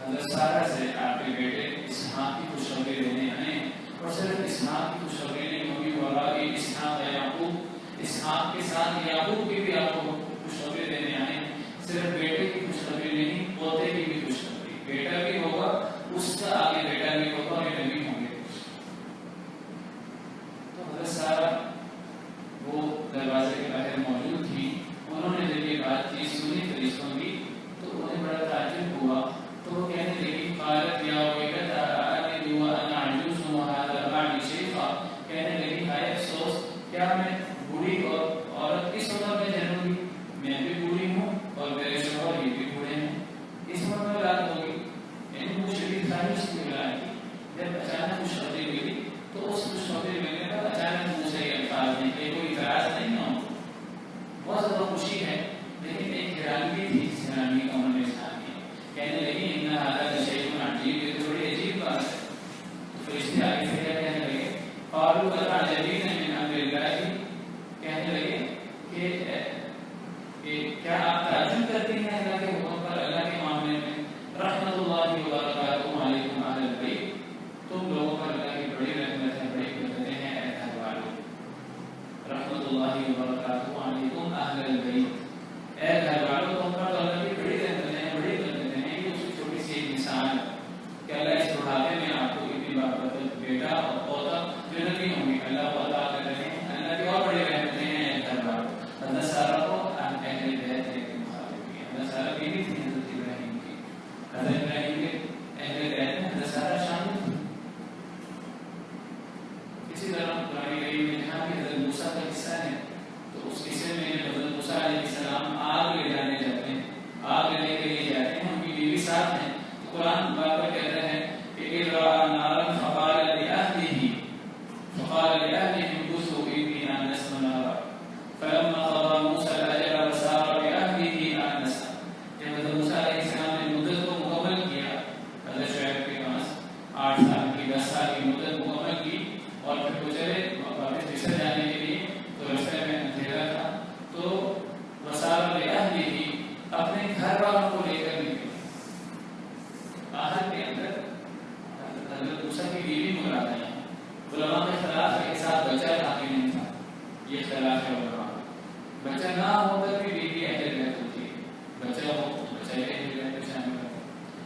[SPEAKER 2] حضرت سارہ سے آپ کے بیٹے اسحاق کی خوشخبری دینے آئے ہیں. اور صرف اسحاق کی خوشخبری نہیں ہوگی، ہوگا کہ اسحاق ہے یعقوب، اسحاق کے ساتھ یعقوب کی بھی آپ کو خوشخبری دینے آئے ہیں. صرف بیٹے کی خوشخبری نہیں، پوتے کی بھی خوشخبری. بیٹا بھی ہوگا، اس کا آگے بیٹا بھی ہوگا، اور یہ نبی ہوں گے. تو حضرت سارہ وہ دروازے کے باہر موجود تھی. انہوں نے جب یہ بات چیز سنی فرشتوں کی تو انہیں بڑا تعجب ہوا. تو وہ کہنے لگی قالت یا ویلتى أألد وأنا عجوز وهذا بعلي شيخا. کہنے لگی ہائے افسوس، کیا میں بوڑھی اور عورت کس عمر میں جنم لی؟ میں بھی بوڑھی ہوں اور میرے شوہر یہ بھی بوڑھے ہیں، اس عمر میں اولاد ہوگی. یعنی وہ شدید خواہش کی اولاد کی. جب اچانک خوشخبری ملی تو اس خوشخبری ملنے پر اچانک منہ سے یہ الفاظ نکلے، کوئی اعتراض نہیں ہو، بہت زیادہ خوشی ہے، لیکن ایک حیرانگی تھی جس حیرانگی کا انہوں نے اظہار کیا. کہنے لگی ان هذا لشيء عجيب، یہ تو بڑی عجیب بات ہے. تو فرشتے آگے سے کیا کہنے لگے؟ قالوا أتعجبين من أمر الله. کہنے لگے کہ کیا آپ تعجب کرتی ہیں اللہ کے حکم پر، اللہ کے معاملے میں؟ رحمت اللہ وبرکاتہ علیکم اہل البیت، تم لوگوں پر اللہ کی بڑی رحمت ہے، بڑی برکتیں ہیں اے گھر والوں. رحمت اللہ وبرکاتہ علیکم اہل البیت، اے گھر والوں تم پر اللہ کی بڑی رحمتیں ہیں، بڑی برکتیں ہیں. یہ اس کی چھوٹی سی ایک مثال ہے کہ اللہ اس بڑھاپے میں آپ کو اتنی بابرکت بیٹا اور پوتا جو نبی ہوں گے اللہ کو عطا کر رہے ہیں. اللہ کی اور بڑی رحمتیں ہیں اے گھر والوں. حضرت سارہ کو اہل بیت کے مخاطب کیا. حضرت سارہ بیوی تھی حضرت ابراہیم کی. حضرت ابراہیم کے اہل بیت میں حضرت سارہ شامل تھی. اسی طرح قرآن کریم میں جہاں بھی حضرت موسیٰ کا قصہ ہے تو اس قصے میں حضرت موسیٰ علیہ السلام آگ لے جانے جاتے ہیں، آگ لینے کے لیے جاتے ہیں، ان کی بیوی ساتھ ہیں. تو قرآن بار بار کہتا ہے کہ اذ رأى نارا فقال لأهلهم امكثوا إني آنست نارا فلما قضى موسى الأجل وسار بأهله آنسا. جب حضرت موسیٰ علیہ السلام نے مدت کو مکمل کیا، حضرت شعیب کے پاس 8 سال کی 10 سال کی مدت مکمل کی اور پھر وہ چلے واپس مصر جانے کے لیے، تو راستے میں اندھیرا تھا تو وسار بأهله اپنے گھر والوں کو لے کر نکلے. آہر کے اندر حضرت موسیٰ کی بیوی مراد ہے. علماء کا اختلاف ہے کہ ساتھ بچہ کافی نہیں تھا، یہ اختلاف ہے علماء. بچہ نہ ہو کر بھی بیوی اہل بیت ہوتی ہے، بچہ ہو بچہ اہل بیت میں شامل ہے.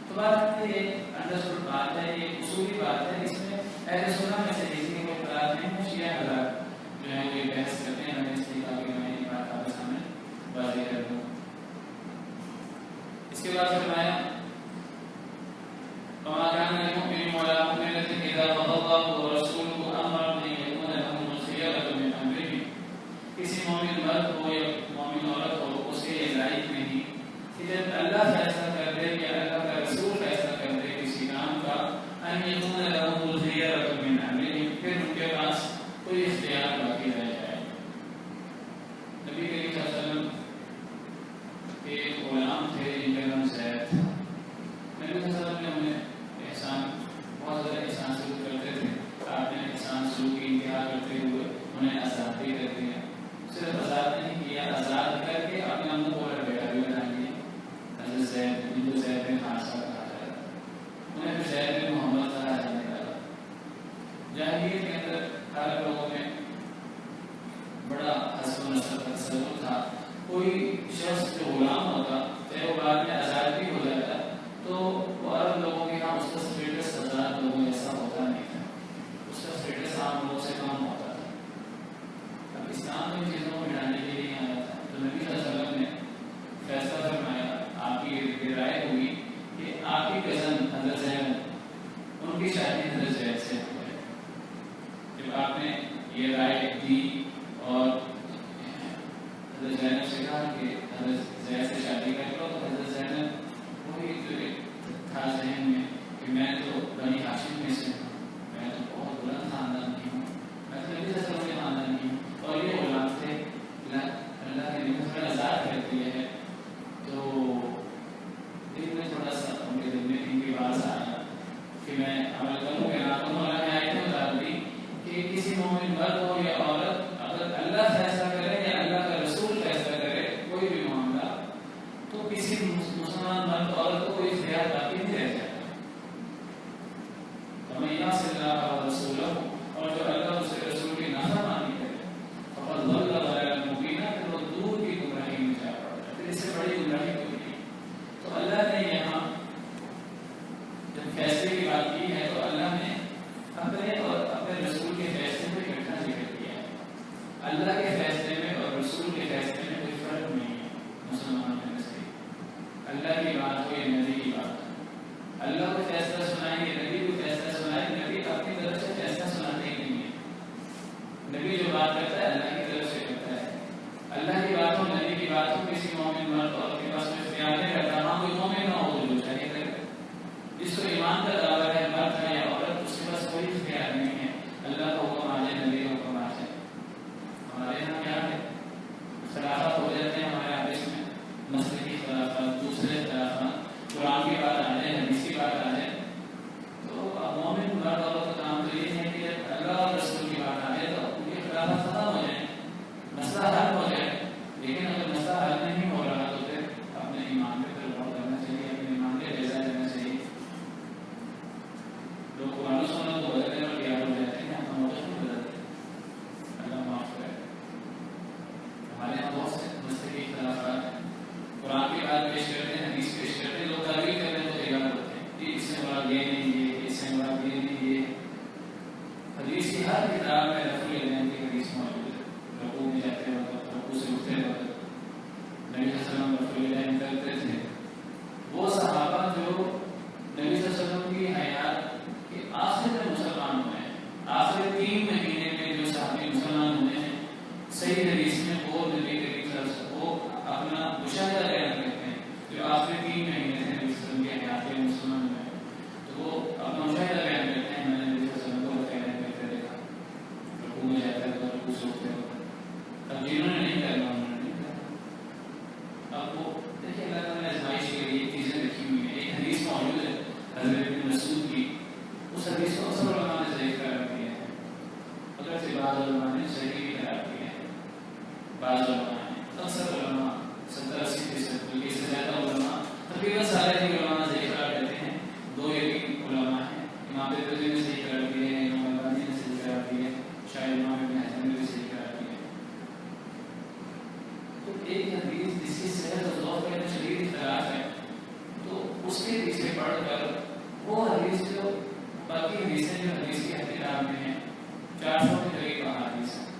[SPEAKER 2] تو بات یہ انڈرسٹوڈ بات ہے، یہ اصولی بات ہے. اس میں اہل سنت میں سے کسی کے کوئی اختلاف نہیں ہے. شیعہ حضرات جو ہے یہ بحث کرتے ہیں، ہمیں اس لیے کہا کہ میں یہ بات آپ کے سامنے بازی کر دوں. اس کے بعد فرمایا وما كان للمؤمن ولا مؤمنة إذا قضى الله ورسوله أمرا أن يكون لهم الخيرة من أمرهم. کسی مومن مرد ہو یا مومن عورت ہو اس کے یہ لائق نہیں کہ جب اللہ فیصلہ کر دے یا اللہ کا رسول فیصلہ کر دے کسی کام کا ان يكون لهم الخيرة من أمرهم پھر ان کے پاس کوئی اختیار باقی رہ جائے. نبی کریم صلی اللہ علیہ وسلم کے غلام تھے جن کا نام زید. نبی صلی اللہ علیہ وسلم نے انہیں احسان بہت زیادہ احسان سلوک کرتے تھے. آپ نے احسان سلوک کی انتہا کرتے ہوئے انہیں آزادی کر دیا. صرف آزاد نہیں کیا، آزاد کر کے اپنا منہ اور بیٹا بھی بنا لیا. حضرت زید جن کو زید بن حارثہ کہا جاتا ہے انہیں پھر زید بن محمد کہا جانے لگا. جاہلیت کے اندر ہر لوگوں میں بڑا حسب و نسب کا تصور تھا. کوئی شخص جو غلام ہوتا چاہے وہ بعد میں آزاد بھی ہو جاتا تو وہ عرب لوگوں کے یہاں اس کا اسٹیٹس آزاد لوگوں جیسا ہوتا نہیں تھا. اس کا اسٹیٹس عام لوگوں سے کم ہوتا تھا. اب اسلام میں چیزوں کو مٹانے کے لیے آیا تھا تو نبی صلی اللہ علیہ وسلم نے فیصلہ فرمایا. آپ کی رائے ہوئی کہ آپ کی کزن حضرت زینب ان کی شادی حضرت زید سے ہوئی. جب آپ نے یہ رائے دی اور حضرت زینب سے کہا کہ حضرت زید سے شادی کر لو تو حضرت زینب وہی جو تھا ذہن میں کہ میں تو بنی ہاشم میں سے ہوں، میں تو بہت بلند خاندان کی ہوں، میں تو نبی صلی اللہ علیہ وسلم کے خاندان کی ہوں اور یہ غلام تھے اللہ کے نبی سے آزاد کر دیا ہے. تو دل میں تھوڑا سا ان کے دل میں ان کی باز آیا کہ میں عمل کروں کہ نہ کروں. اللہ نے آیت بتا دی کہ کسی مومن مرد ہو یا عورت اگر اللہ فیصلہ کرے یا اللہ کا رسول فیصلہ کرے کوئی بھی معاملہ تو کسی مسلمان مرد عورت کو کوئی اختیار باقی نہیں رہ جاتا. ومن یعص اللہ ورسولہ اور جو اللہ اس کے رسول کی نافرمانی کرے فقد ضل ضلالا مبینا پھر وہ دور کی گمراہی میں جا پڑتا ہے. پھر اس سے بڑی گمراہی کوئی نہیں. تو اللہ نے یہاں جب فیصلے کی بات کی ہے تو اللہ نے اپنے اور اپنے رسول کے فیصلے کو اکٹھا ذکر کیا ہے. اللہ کے فیصلے میں اور رسول کے فیصلے میں کوئی فرق نہیں ہے مسلمانوں میں سے. اللہ کی بات ہو یا نبی کی بات ہو، اللہ کو فیصلہ سنائیں گے، نبی کو فیصلہ سنائیں. نبی اپنی طرف سے فیصلہ سناتے ہی نہیں ہے. نبی جو بات کرتا ہے اللہ کی طرف سے کرتا ہے. اللہ کی بات ہو نبی کی بات ہو کسی مومن مرد اور کے پاس کوئی اختیار نہیں رہتا. ہاں کوئی مومن نہ ہو جو چاہیے کرے، جس کو ایمان کا دعویٰ ہے مرد ہے یا عورت اس کے پاس کوئی اختیار نہیں ہے. اللہ کا حکم آ جائے نبی کا حکم آ جائے. ہمارے یہاں کیا ہے خلافات ہو جاتے ہیں ہمارے آفس میں، مسلکی خلافات، دوسرے خلافات، قرآن کی بات آ جائے، حدیث کی بات آ جائے تو مومن مرد عورت کا کام تو یہ ہے کہ اللہ اور رسول کی بات آ جائے تو ان کے خلافات ختم ہو جائیں، مسئلہ حل ہو جائے. لیکن اگر مسئلہ حل نہیں ہو رہا تو پھر اپنے ایمان پہ پھر غور کرنا چاہیے، اپنے ایمان پہ جائزہ لینا چاہیے. لوگ قرآن و سنت کو بدلنے پر تیار ہو جاتے ہیں، ہم موقف نہیں بدلتے. اللہ معاف کرے. ہمارے یہاں بہت سے مسئلے خلافات ہیں. قرآن کی بات پیش کرتے ہیں، حدیث پیش کرتے ہیں، لوگ تعویل کرنے کو تیار ہوتے ہیں کہ اس سے مراد یہ نہیں یہ، اس سے مراد یہ نہیں یہ. حدیث کی ہر کتاب میں رفع الیدین کی حدیث موجود ہے. رکوع میں جاتے وقت، رکوع سے اٹھتے وقت نبی صلی اللہ علیہ وسلم رفع الیدین کرتے تھے. وہ صحابہ جو نبی صلی اللہ علیہ وسلم کی حیات کے آخر میں مسلمان ہوئے ہیں، آخر 3 مہینے میں جو صحابی مسلمان ہوئے ہیں، صحیح حدیث میں وہ نبی کریم صلی اللہ علیہ وسلم کو اپنا مشاہدہ بیان کرتے ہیں جو آخری 3 مہینے سے نبی صلی اللہ علیہ وسلم کی حیات میں مسلمان ہوئے ہیں. تو وہ اپنا مشاہدہ بیان کرتے ہیں. میں نے نبی صلی اللہ علیہ وسلم کو رفع الیدین کرتے دیکھا، رکوع میں جاتا ہے تو رکوع سے اٹھتے وقت. اب جنہوں نے نہیں کرنا انہوں نے نہیں کرنا. اب وہ دیکھیے اللہ تعالیٰ نے آزمائش کے لیے چیزیں رکھی ہوئی ہیں. ایک حدیث موجود ہے حضرت ابن مسعود کی، اس حدیث کو اکثر علماء نے ضعیف قرار دیا ہے. اگر سے بعض علماء نے صحیح بھی قرار دیا ہے. بعض علماء نے، اکثر علماء 70-80% بلکہ اس سے زیادہ علماء تقریباً سارے ہی علماء ضعیف قرار دیتے ہیں. 2 یا 3 علماء ہیں. امام ترمذی نے صحیح قرار دیے ہیں، امام البانی نے صحیح قرار دیے ہیں، شاید امام ابن حزم نے بھی صحیح قرار دیے. تو ایک حدیث جس کی صحت اور ضعف میں شدید اختلاف ہے تو اس کے پیچھے پڑھ کر وہ حدیث جو باقی حدیثیں جو حدیث کی کتاب میں ہیں 400 کے قریب احادیث ہیں.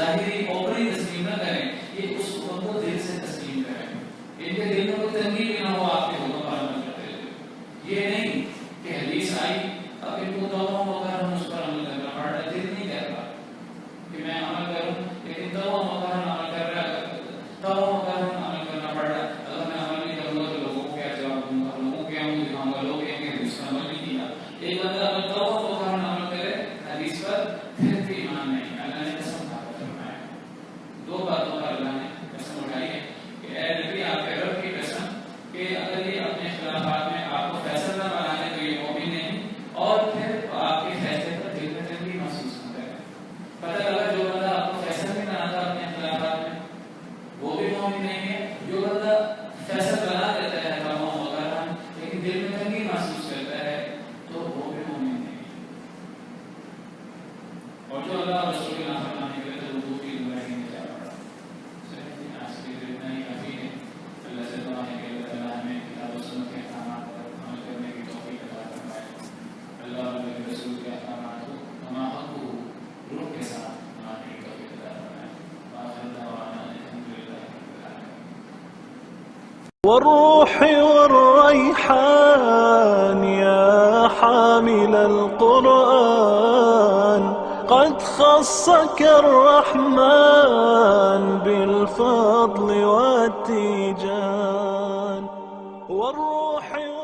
[SPEAKER 2] ظاہری اوپری تسلیم نہ کریں، یہ اس حکم کو دل سے تسلیم کریں. ان کے دل میں کوئی تنگی بھی نہ ہو آپ کے حکم پر عمل کرتے ہوئے. یہ نہیں کہ حدیث آئی اب ان کو توہم ہو کر ہم اس پر عمل کرنا پڑ رہا ہے. دل نہیں کہتا کہ میں عمل کروں، لیکن توہم ہو کر ہم عمل کر رہا ہے، توہم ہو کر ہم عمل کرنا پڑ رہا ہے. اگر میں عمل نہیں کروں گا تو لوگوں کو کیا جواب دوں گا، لوگوں کو کیا منہ دکھاؤں گا، لوگ کہیں گے اس کا عمل نہیں کیا. ایک بندہ اگر توہم ہو کر عمل کرے حدیث پر، پھر بھی ایمان نہیں. اللہ نے قسم کھا کر فرمایا، دو باتوں پر اللہ نے قسم اٹھائی ہے کہ اے نبی آپ کے رب کی قسم کہ اگر یہ اپنے اختلافات میں آپ کو فیصلہ نہ بنانے تو یہ مومن نہیں، اور پھر آپ کے فیصلے پر دل میں تنگی محسوس نہ کرے. پتہ لگا جو بندہ آپ کو فیصلہ نہیں بناتا اپنے اختلافات میں وہ بھی مومن نہیں ہے. جو بندہ فیصلہ بنا دیتا ہے تمام وغیرہ لیکن دل میں تنگی محسوس کرتا ہے تو وہ بھی مومن نہیں ہے. اور جو اللہ رسول کے نافرمانی کرے تو وہ دوسری گمراہی میں جا پڑا. آج کے لیے اتنا ہی کافی ہے. اللہ سے دعا ہے کہ اللہ تعالیٰ ہمیں کتاب و سنت کے احکامات پر عمل کرنے کی توفیق عطا فرمائے. اللہ اور اللہ کے رسول کے احکامات کو ہما حق کو روح کے ساتھ ماننے کی توفیق عطا فرمائے. وآخر دعوانا الحمد للہ رب العالمین.
[SPEAKER 3] والروح والريحان يا حامل القرآن قد خصك الرحمن بالفضل والتيجان